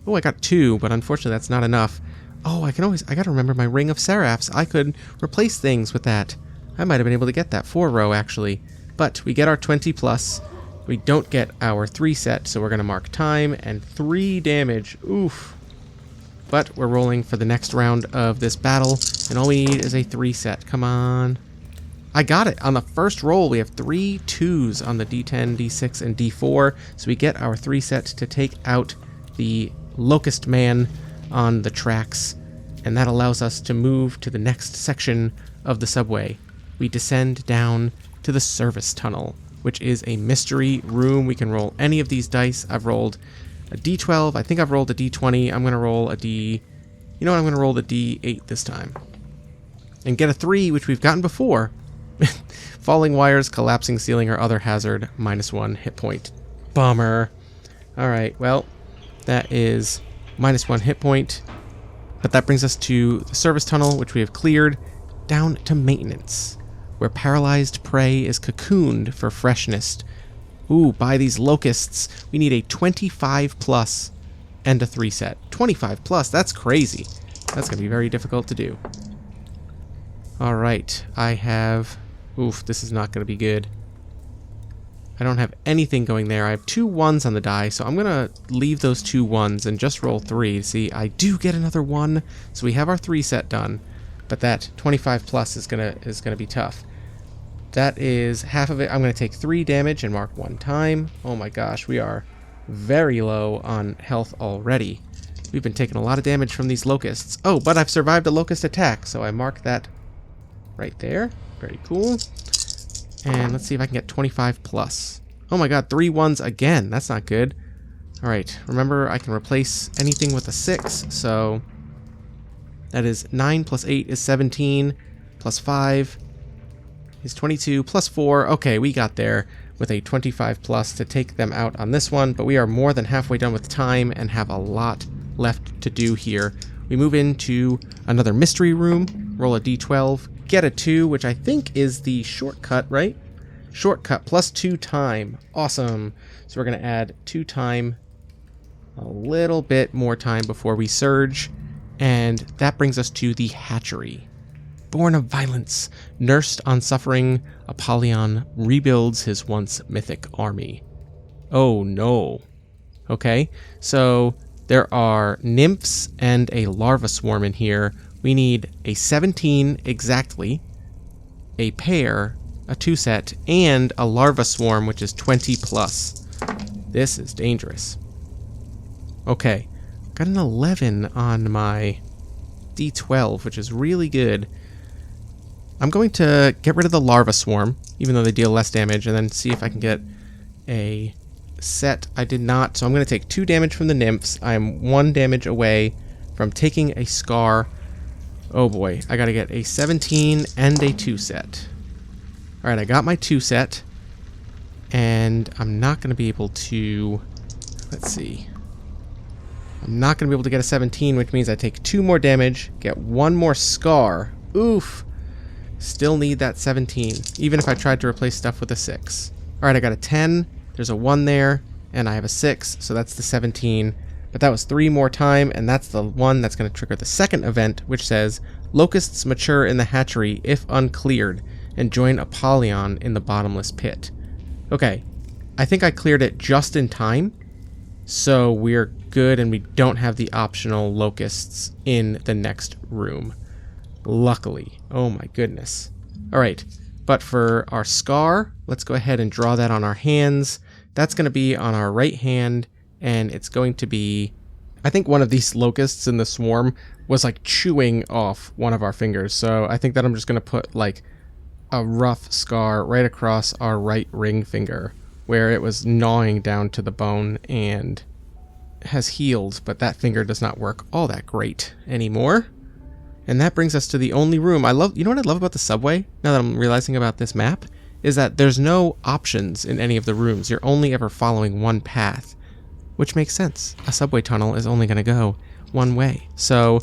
Oh, I got 2, but unfortunately that's not enough. Oh, I gotta remember my Ring of Seraphs. I could replace things with that. I might have been able to get that 4-row, actually. But we get our 20 plus. We don't get our 3 set, so we're gonna mark time, and 3 damage. Oof. But we're rolling for the next round of this battle, and all we need is a 3 set. Come on. I got it. On the first roll, we have 3 2s on the D10, D6, and D4, so we get our 3 set to take out the Locust Man on the tracks, and that allows us to move to the next section of the subway. We descend down to the service tunnel, which is a mystery room. We can roll any of these dice. I've rolled a D12. I think I've rolled a D20. I'm going to roll a D... You know what? I'm going to roll the D8 this time. And get a 3, which we've gotten before. Falling wires, collapsing ceiling, or other hazard, -1 hit point. Bummer. Alright, well, that is -1 hit point. But that brings us to the service tunnel, which we have cleared, down to maintenance, where paralyzed prey is cocooned for freshness. Ooh, by these locusts, we need a 25 plus and a 3 set. 25 plus, that's crazy. That's going to be very difficult to do. Alright, I have... Oof, this is not going to be good. I don't have anything going there. I have 2 1s on the die, so I'm going to leave those 2 1s and just roll 3. See, I do get another 1, so we have our 3 set done. But that 25 plus is gonna be tough. That is half of it. I'm going to take 3 damage and mark 1 time. Oh my gosh, we are very low on health already. We've been taking a lot of damage from these locusts. Oh, but I've survived a locust attack, so I mark that right there. Very cool. And let's see if I can get 25 plus. Oh my god, 3 1s again. That's not good. Alright, remember I can replace anything with a 6, so that is 9 plus 8 is 17, plus 5 is 22, plus 4. Okay, we got there with a 25 plus to take them out on this one, but we are more than halfway done with time and have a lot left to do here. We move into another mystery room, roll a d12, get a 2, which I think is the shortcut, right? Shortcut plus 2 time. Awesome. So we're going to add 2 time, a little bit more time before we surge, and that brings us to the hatchery. Born of violence, nursed on suffering, Apollyon rebuilds his once mythic army. Oh no. Okay, so there are nymphs and a larva swarm in here. We need a 17 exactly, a pair, a 2 set, and a larva swarm, which is 20 plus. This is dangerous. Okay, got an 11 on my D12, which is really good. I'm going to get rid of the larva swarm, even though they deal less damage, and then see if I can get a set. I did not, so I'm going to take 2 damage from the nymphs. I'm 1 damage away from taking a scar. Oh boy, I got to get a 17 and a 2 set. Alright, I got my 2 set, and I'm not going to be able to... Let's see. I'm not going to be able to get a 17, which means I take 2 more damage, get 1 more scar. Oof! Still need that 17, even if I tried to replace stuff with a 6. Alright, I got a 10, there's a 1 there, and I have a 6, so that's the 17. But that was 3 more time, and that's the one that's going to trigger the second event, which says, Locusts mature in the hatchery if uncleared, and join Apollyon in the bottomless pit. Okay, I think I cleared it just in time, so we're good, and we don't have the optional locusts in the next room. Luckily. Oh my goodness. Alright, but for our scar, let's go ahead and draw that on our hands. That's going to be on our right hand, and it's going to be... I think one of these locusts in the swarm was like chewing off one of our fingers, so I think that I'm just going to put like a rough scar right across our right ring finger, where it was gnawing down to the bone and has healed, but that finger does not work all that great anymore. And that brings us to the only room. You know what I love about the subway, now that I'm realizing about this map, is that there's no options in any of the rooms. You're only ever following one path, which makes sense. A subway tunnel is only going to go one way. So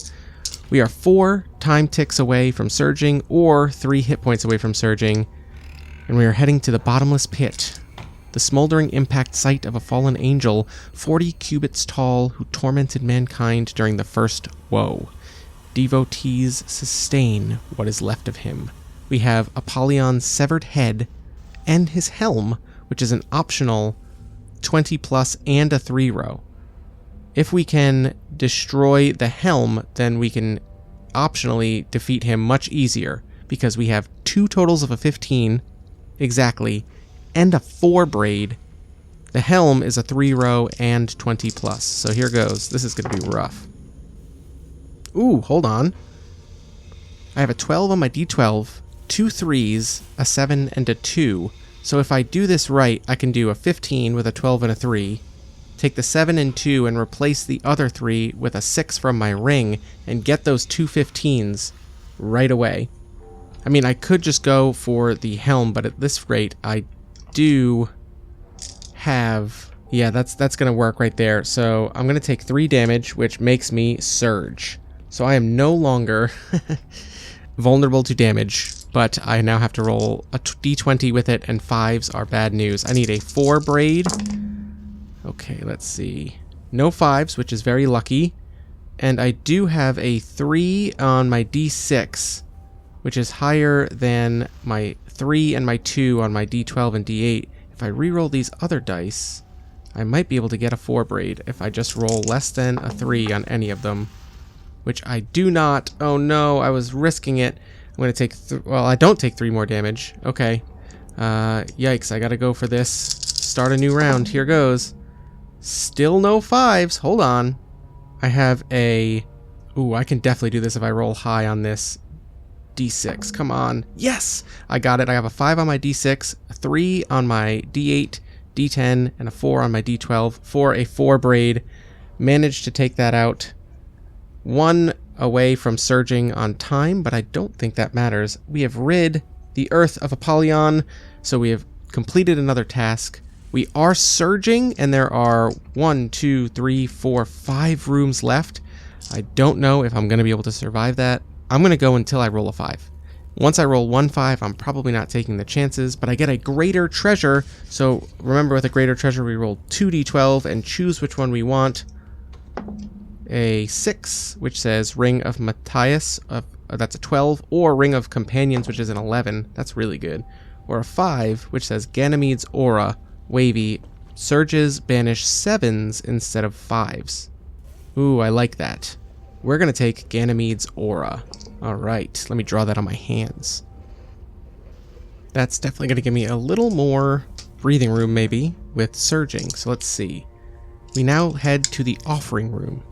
we are 4 time ticks away from surging, or 3 hit points away from surging, and we are heading to the bottomless pit, the smoldering impact site of a fallen angel, 40 cubits tall, who tormented mankind during the first woe. Devotees sustain what is left of him. We have Apollyon's severed head and his helm, which is an optional 20 plus and a 3-row. If we can destroy the helm, then we can optionally defeat him much easier, because we have 2 totals of a 15 exactly and a 4 braid. The helm is a 3-row and 20 plus. So here goes. This is going to be rough. Ooh, hold on. I have a 12 on my D12, 2 3s, a 7, and a 2. So if I do this right, I can do a 15 with a 12 and a 3, take the 7 and 2 and replace the other 3 with a 6 from my ring, and get those 2 15s right away. I mean, I could just go for the helm, but at this rate, I do have... Yeah, that's going to work right there. So I'm going to take 3 damage, which makes me surge. So I am no longer vulnerable to damage, but I now have to roll a d20 with it, and 5s are bad news. I need a 4 braid. Okay, let's see. No 5s, which is very lucky. And I do have a 3 on my d6, which is higher than my 3 and my 2 on my d12 and d8. If I re-roll these other dice, I might be able to get a 4 braid if I just roll less than a 3 on any of them. Which I do not. Oh no, I was risking it. I'm going to take... well, I don't take 3 more damage. Okay. Yikes, I got to go for this. Start a new round. Here goes. Still no 5s. Hold on. I have a... Ooh, I can definitely do this if I roll high on this D6. Come on. Yes! I got it. I have a 5 on my D6, a 3 on my D8, D10, and a 4 on my D12 for a 4 braid. Managed to take that out. 1 away from surging on time, but I don't think that matters. We have rid the Earth of Apollyon, so we have completed another task. We are surging, and there are 1, 2, 3, 4, 5 rooms left. I don't know if I'm going to be able to survive that. I'm going to go until I roll a 5. Once I roll 1 5, I'm probably not taking the chances, but I get a greater treasure. So remember, with a greater treasure, we roll 2d12 and choose which one we want. A 6, which says Ring of Matthias, that's a 12, or Ring of Companions, which is an 11, that's really good, or a 5, which says Ganymede's Aura, wavy, surges banish 7s instead of 5s. Ooh, I like that. We're going to take Ganymede's Aura. Alright, let me draw that on my hands. That's definitely going to give me a little more breathing room, maybe, with surging, so let's see. We now head to the offering room.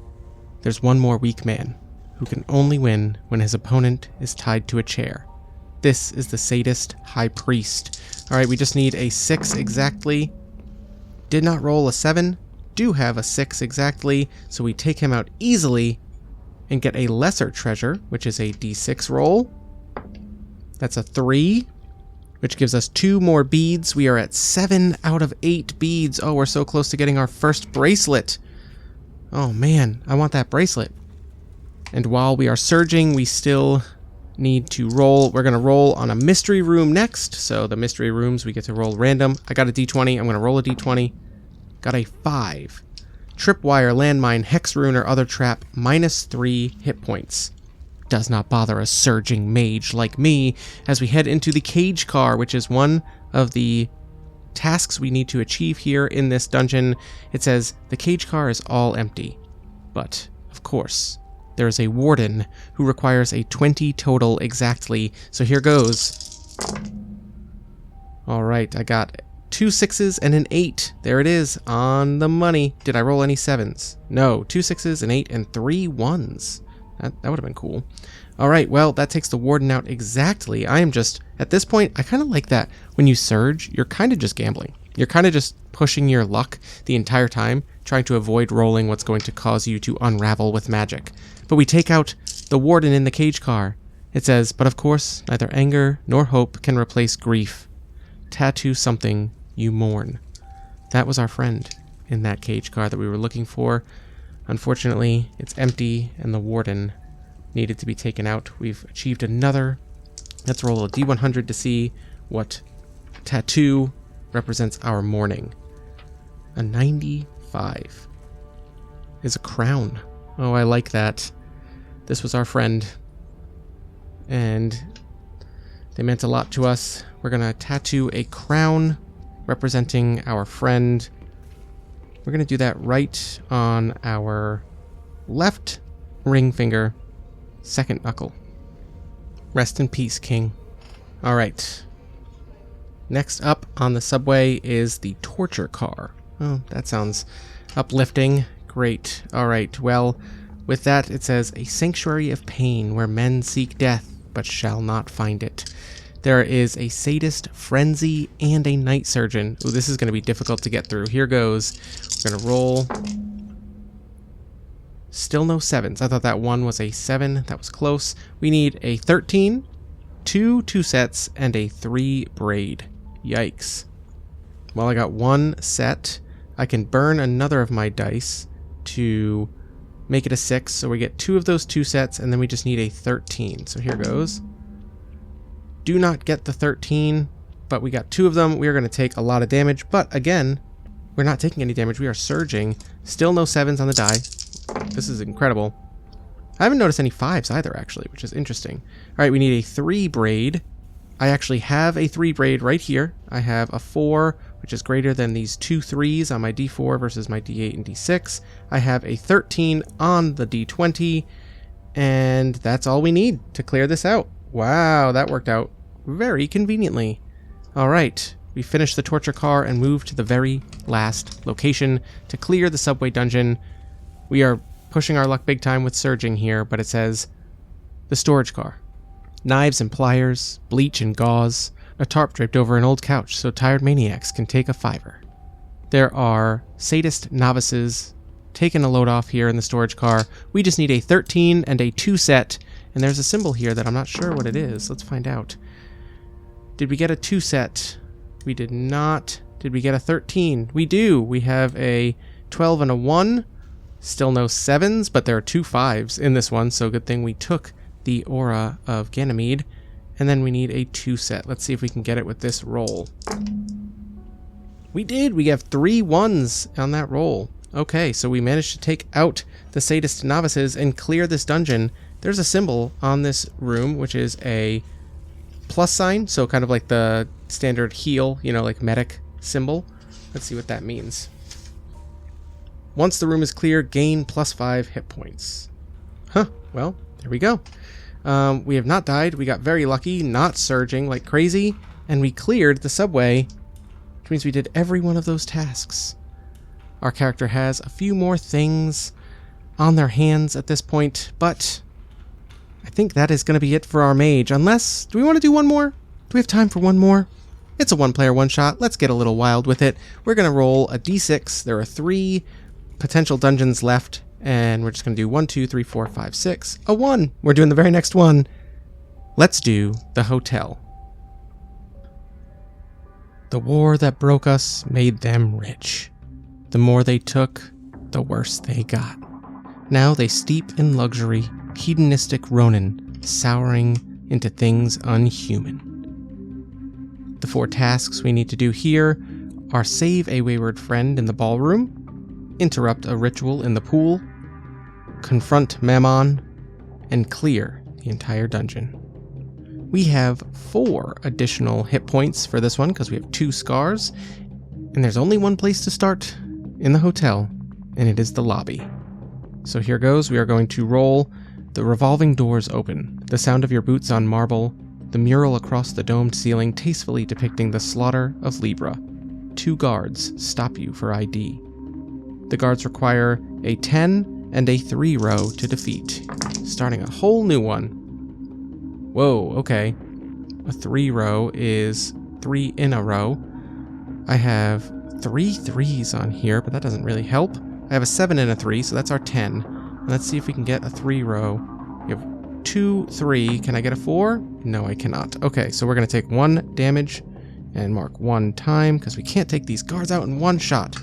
There's one more weak man, who can only win when his opponent is tied to a chair. This is the sadist high priest. Alright, we just need a 6 exactly. Did not roll a 7. Do have a 6 exactly, so we take him out easily and get a lesser treasure, which is a d6 roll. That's a 3, which gives us 2 more beads. We are at 7 out of 8 beads. Oh, we're so close to getting our first bracelet. Oh man, I want that bracelet. And while we are surging, we still need to roll. We're going to roll on a mystery room next. So the mystery rooms, we get to roll random. I got a d20. I'm going to roll a d20. Got a 5. Tripwire, landmine, hex rune, or other trap, -3 hit points. Does not bother a surging mage like me as we head into the cage car, which is one of the tasks we need to achieve here in this dungeon. It says the cage car is all empty, but of course there is a warden who requires a 20 total exactly, so here goes. Alright, I got 2 6s and an 8. There it is, on the money. Did I roll any 7s? No, 2 6s, an 8, and 3 1s. That would have been cool. Alright, well, that takes the warden out exactly. I am just, at this point, I kind of like that when you surge, you're kind of just gambling. You're kind of just pushing your luck the entire time, trying to avoid rolling what's going to cause you to unravel with magic. But we take out The warden in the cage car. It says, but of course, neither anger nor hope can replace grief. Tattoo something you mourn. That was our friend in that cage car that we were looking for. Unfortunately, it's empty and the warden needed to be taken out. We've achieved another. Let's roll a D100 to see what tattoo represents our mourning. A 95 is a crown. Oh, I like that. This was our friend, and they meant a lot to us. We're going to tattoo a crown representing our friend. We're going to do that right on our left ring finger, second knuckle. Rest in peace, King. All right. Next up on the subway is the torture car. Oh, that sounds uplifting. Great. All right. Well, with that, it says, a sanctuary of pain where men seek death but shall not find it. There is a sadist, frenzy, and a night surgeon. Ooh, this is going to be difficult to get through. Here goes. We're going to roll. Still no 7s. I thought that one was a 7. That was close. We need a 13, 2 sets, and a 3 braid. Yikes. Well, I got 1 set. I can burn another of my dice to make it a 6, so we get 2 of those 2 sets, and then we just need a 13. So here goes. Do not get the 13, but we got 2 of them. We are going to take a lot of damage, but again, we're not taking any damage. We are surging. Still no 7s on the die. This is incredible. I haven't noticed any 5s either, actually, which is interesting. All right, we need a 3 braid. I actually have a 3 braid right here. I have a 4, which is greater than these 2 3s on my D4 versus my D8 and D6. I have a 13 on the D20, and that's all we need to clear this out. Wow, that worked out very conveniently. All right, we finished the torture car and moved to the very last location to clear the subway dungeon. We are pushing our luck big time with surging here, but it says the storage car. Knives and pliers, bleach and gauze, a tarp draped over an old couch so tired maniacs can take a 5er. There are sadist novices taking a load off here in the storage car. We just need a 13 and a 2 set, and there's a symbol here that I'm not sure what it is. Let's find out. Did we get a 2 set? We did not. Did we get a 13? We do. We have a 12 and a 1. Still no 7s, but there are 2 5s in this one, so good thing we took the aura of Ganymede. And then we need a 2 set. Let's see if we can get it with this roll. We did! We have 3 1s on that roll. Okay, so we managed to take out the sadist novices and clear this dungeon. There's a symbol on this room, which is a plus sign, so kind of like the standard heal, you know, like medic symbol. Let's see what that means. Once the room is clear, gain +5 hit points. Huh, well, there we go. We have not died. We got very lucky, not surging like crazy, and we cleared the subway, which means we did every one of those tasks. Our character has a few more things on their hands at this point, but I think that is going to be it for our mage. Unless, do we want to do one more? Do we have time for one more? It's a one-player one-shot. Let's get a little wild with it. We're going to roll a d6. There are 3 potential dungeons left, and we're just going to do 1, 2, 3, 4, 5, 6. A 1. We're doing the very next one. Let's do the hotel. The war that broke us made them rich. The more they took, the worse they got. Now they steep in luxury, hedonistic Ronin, souring into things unhuman. The 4 tasks we need to do here are save a wayward friend in the ballroom, interrupt a ritual in the pool, confront Mammon, and clear the entire dungeon. We have 4 additional hit points for this one because we have 2 scars, and there's only one place to start in the hotel, and it is the lobby. So here goes. We are going to roll. The revolving doors open, the sound of your boots on marble, the mural across the domed ceiling tastefully depicting the slaughter of Libra. 2 guards stop you for ID. The guards require a 10 and a 3 row to defeat, starting a whole new one. Whoa, okay. A 3 row is 3 in a row. I have 3 3s on here, but that doesn't really help. I have a 7 and a 3, so that's our 10. Let's see if we can get a 3 row. We have 2, 3. Can I get a 4? No, I cannot. Okay, so we're going to take 1 damage and mark 1 time because we can't take these guards out in one shot.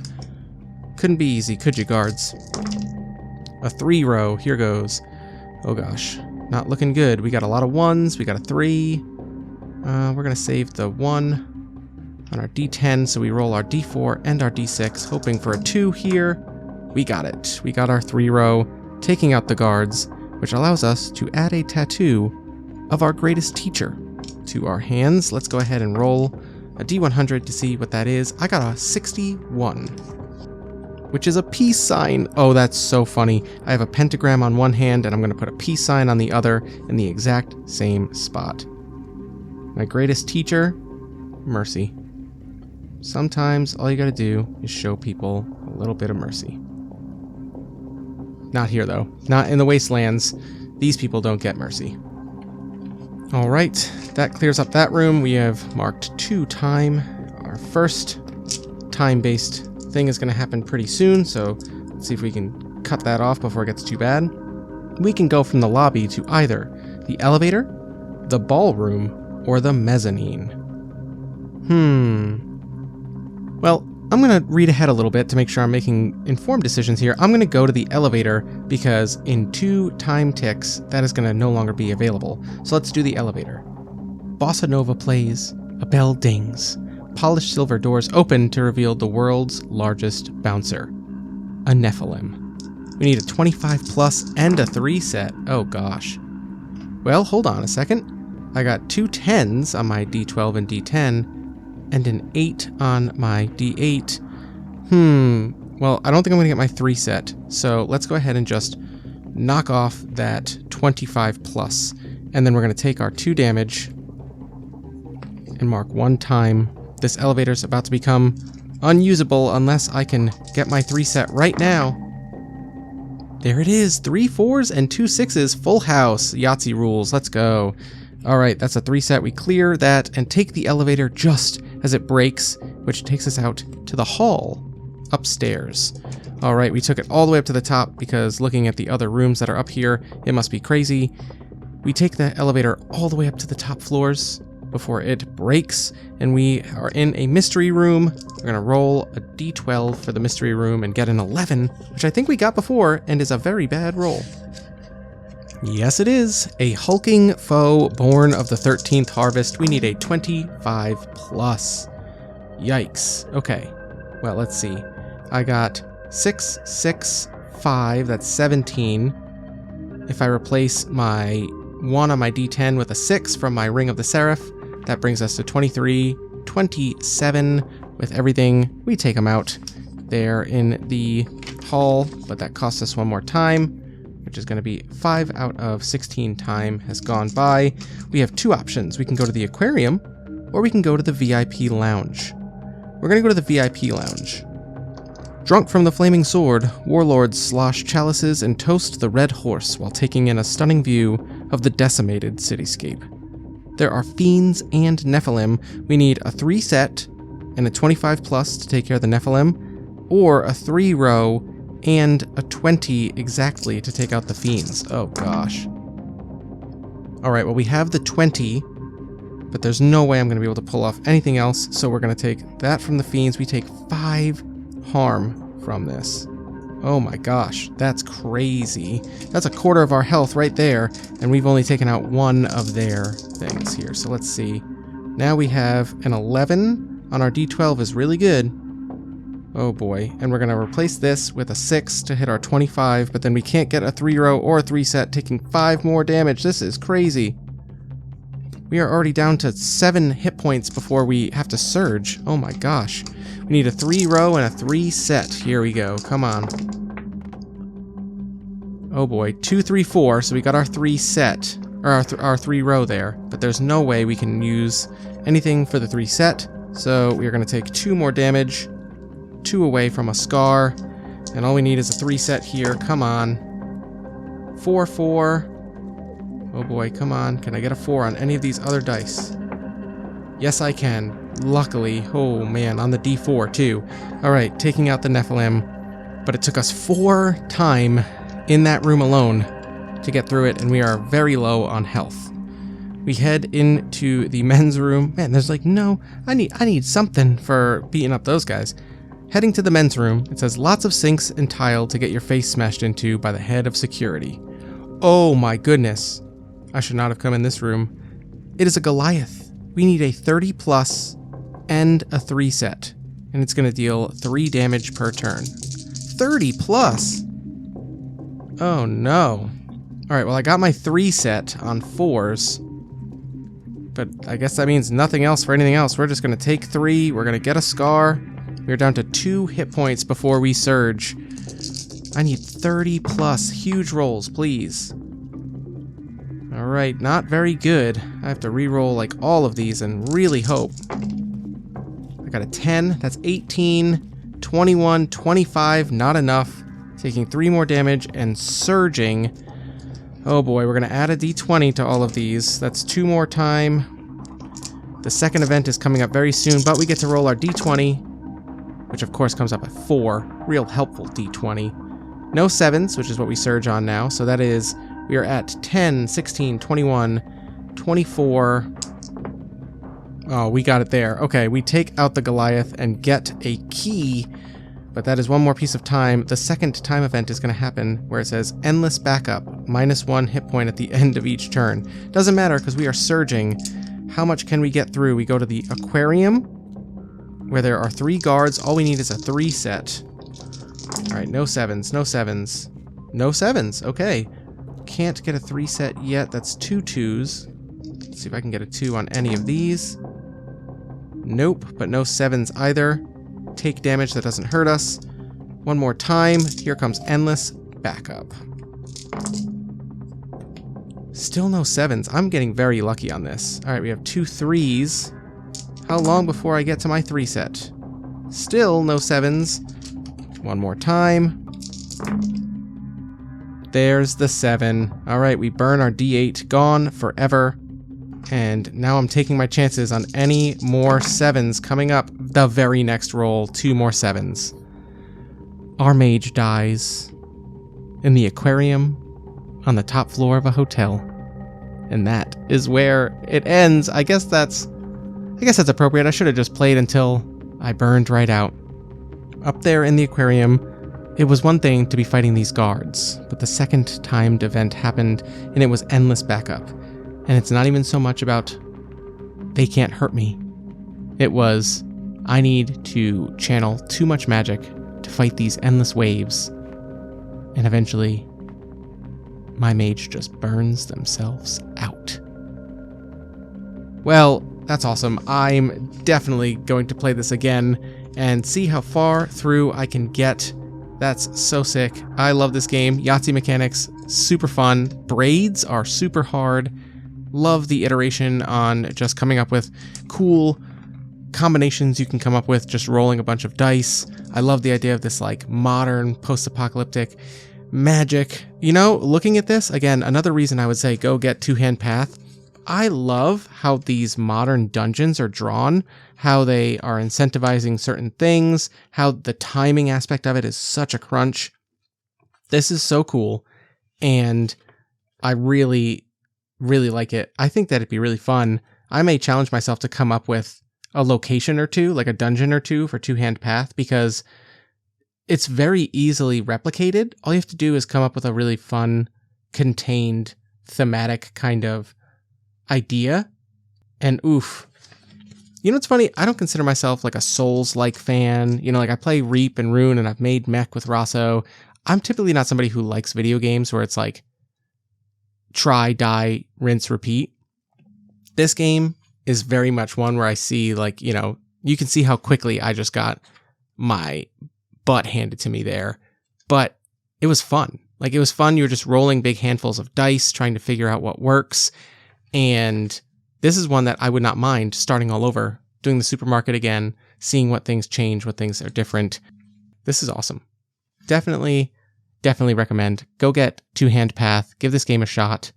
Couldn't be easy, could you, guards? A 3 row. Here goes. Oh gosh, not looking good. We got a lot of 1s. We got a 3. We're going to save the 1 on our D10, so we roll our D4 and our D6, hoping for a 2 here. We got it. We got our 3 row, taking out the guards, which allows us to add a tattoo of our greatest teacher to our hands. Let's go ahead and roll a D100 to see what that is. I got a 61, which is a peace sign. Oh, that's so funny. I have a pentagram on one hand, and I'm going to put a peace sign on the other in the exact same spot. My greatest teacher, mercy. Sometimes all you got to do is show people a little bit of mercy. Not here, though. Not in the wastelands. These people don't get mercy. All right, that clears up that room. We have marked 2 time. Our first time-based thing is going to happen pretty soon, so let's see if we can cut that off before it gets too bad. We can go from the lobby to either the elevator, the ballroom, or the mezzanine. Well, I'm going to read ahead a little bit to make sure I'm making informed decisions here. I'm going to go to the elevator because in 2 time ticks, that is going to no longer be available. So let's do the elevator. Bossa Nova plays, a bell dings. Polished silver doors open to reveal the world's largest bouncer, a Nephilim. We need a 25 plus and a 3 set. Oh gosh. Well, hold on a second. I got 2 10s on my D12 and D10, and an 8 on my D8. Well, I don't think I'm going to get my 3 set, so let's go ahead and just knock off that 25 plus, and then we're going to take our 2 damage and mark 1 time. This elevator's about to become unusable unless I can get my 3 set right now. There it is, 3 4s and 2 6s, full house, Yahtzee rules, let's go. All right, that's a 3 set. We clear that and take the elevator just as it breaks, which takes us out to the hall upstairs. All right, we took it all the way up to the top because looking at the other rooms that are up here, it must be crazy. We take the elevator all the way up to the top floors before it breaks, and we are in a mystery room. We're gonna roll a D12 for the mystery room and get an 11, which I think we got before and is a very bad roll. Yes, it is. A hulking foe born of the 13th harvest. We need a 25 plus. Yikes. Okay. Well, let's see. I got 6, 6, 5. That's 17. If I replace my 1 on my D10 with a 6 from my Ring of the Seraph, that brings us to 23, 27. With everything, we take them out. They're in the hall, but that costs us 1 more time, which is going to be 5 out of 16 time has gone by. We have 2 options. We can go to the aquarium, or we can go to the VIP lounge. We're going to go to the VIP lounge. Drunk from the flaming sword, warlords slosh chalices and toast the red horse while taking in a stunning view of the decimated cityscape. There are fiends and Nephilim. We need a 3 set and a 25 plus to take care of the Nephilim, or a 3 row and a 20 exactly to take out the fiends. Oh gosh. Alright, well we have the 20, but there's no way I'm going to be able to pull off anything else, so we're going to take that from the fiends. We take 5 harm from this. Oh my gosh, that's crazy. That's a quarter of our health right there, and we've only taken out 1 of their things here. So let's see. Now we have an 11 on our D12 is really good. Oh boy, and we're going to replace this with a 6 to hit our 25, but then we can't get a 3 row or a 3 set, taking 5 more damage. This is crazy. We are already down to 7 hit points before we have to surge. Oh my gosh. We need a 3 row and a 3 set. Here we go. Come on. Oh boy. 2, 3, 4. So we got our 3 set, or our 3 row there, but there's no way we can use anything for the 3 set. So we are going to take 2 more damage, 2 away from a scar, and all we need is a 3 set here. Come on. 4, 4. Oh boy, come on. Can I get a 4 on any of these other dice? Yes, I can. Luckily. Oh man, on the D4 too. Alright, taking out the Nephilim. But it took us 4 time in that room alone to get through it, and we are very low on health. We head into the men's room. Man, there's like no... I need something for beating up those guys. Heading to the men's room, it says lots of sinks and tile to get your face smashed into by the head of security. Oh my goodness. I should not have come in this room. It is a Goliath. We need a 30 plus and a 3 set. And it's going to deal 3 damage per turn. 30 plus? Oh no. Alright, well I got my 3 set on 4s. But I guess that means nothing else for anything else. We're just going to take 3. We're going to get a scar. We're down to 2 hit points before we surge. I need 30 plus huge rolls, please. Alright, not very good. I have to re-roll like all of these and really hope. I got a 10, that's 18, 21, 25, not enough. Taking 3 more damage and surging. Oh boy, we're going to add a d20 to all of these. That's 2 more time. The second event is coming up very soon, but we get to roll our d20, which of course comes up at 4. Real helpful d20. No 7s, which is what we surge on now, so that is, we are at 10, 16, 21, 24. Oh, we got it there. Okay, we take out the Goliath and get a key, but that is 1 more piece of time. The second time event is going to happen where it says endless backup, -1 hit point at the end of each turn. Doesn't matter because we are surging. How much can we get through? We go to the aquarium where there are 3 guards. All we need is a 3 set. All right, no 7s, no 7s. No 7s, okay. Can't get a 3 set yet. That's 2 2s. Let's see if I can get a 2 on any of these. Nope, but no 7s either. Take damage that doesn't hurt us. 1 more time. Here comes endless backup. Still no 7s. I'm getting very lucky on this. All right, we have 2 3s. How long before I get to my 3 set? Still no 7s. 1 more time. There's the 7. All right, we burn our D8. Gone forever. And now I'm taking my chances on any more 7s coming up. The very next roll, 2 more 7s. Our mage dies in the aquarium on the top floor of a hotel. And that is where it ends. I guess that's appropriate. I should have just played until I burned right out. Up there in the aquarium, it was one thing to be fighting these guards, but the second timed event happened and it was endless backup. And it's not even so much about they can't hurt me. It was I need to channel too much magic to fight these endless waves. And eventually, my mage just burns themselves out. Well, that's awesome. I'm definitely going to play this again and see how far through I can get. That's so sick. I love this game. Yahtzee mechanics, super fun. Braids are super hard. Love the iteration on just coming up with cool combinations you can come up with just rolling a bunch of dice. I love the idea of this like modern post-apocalyptic magic. You know, looking at this, again, another reason I would say go get Two Hand Path. I love how these modern dungeons are drawn, how they are incentivizing certain things, how the timing aspect of it is such a crunch. This is so cool, and I really like it. I think that it'd be really fun. I may challenge myself to come up with a location or two, like a dungeon or two for Two Hand Path, because it's very easily replicated. All you have to do is come up with a really fun, contained, thematic kind of idea, and oof. You know what's funny? I don't consider myself like a Souls-like fan. You know, like I play Reap and Rune, and I've made Mech with Rosso. I'm typically not somebody who likes video games where it's like try, die, rinse, repeat. This game is very much one where I see like, you know, you can see how quickly I just got my butt handed to me there, but it was fun. Like it was fun. You were just rolling big handfuls of dice, trying to figure out what works. And this is one that I would not mind starting all over, doing the supermarket again, seeing what things change, what things are different. This is awesome. Definitely recommend. Go get Two Hand Path. Give this game a shot.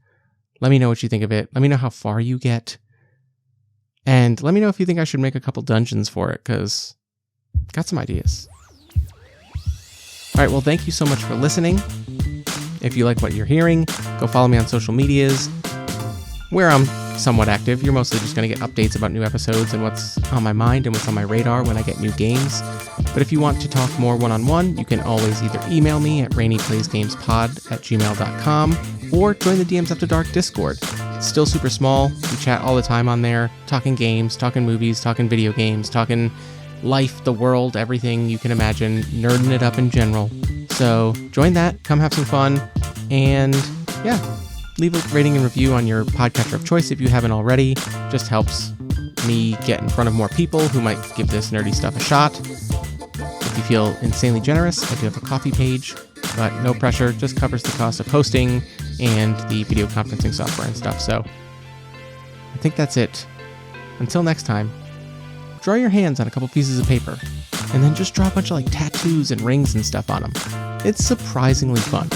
Let me know what you think of it. Let me know how far you get. And let me know if you think I should make a couple dungeons for it, because I've got some ideas. All right, well, thank you so much for listening. If you like what you're hearing, go follow me on social medias, where I'm somewhat active. You're mostly just going to get updates about new episodes and what's on my mind and what's on my radar when I get new games. But if you want to talk more one-on-one, you can always either email me at reneplaysgamespod@gmail.com or join the DMs After Dark Discord. It's still super small. We chat all the time on there, talking games, talking movies, talking video games, talking life, the world, everything you can imagine, nerding it up in general. So join that, come have some fun, and yeah, leave a rating and review on your podcatcher of choice if you haven't already. Just helps me get in front of more people who might give this nerdy stuff a shot. If you feel insanely generous, I do have a coffee page, but no pressure, just covers the cost of hosting and the video conferencing software and stuff. So I think that's it. Until next time, draw your hands on a couple pieces of paper and then just draw a bunch of tattoos and rings and stuff on them. It's surprisingly fun.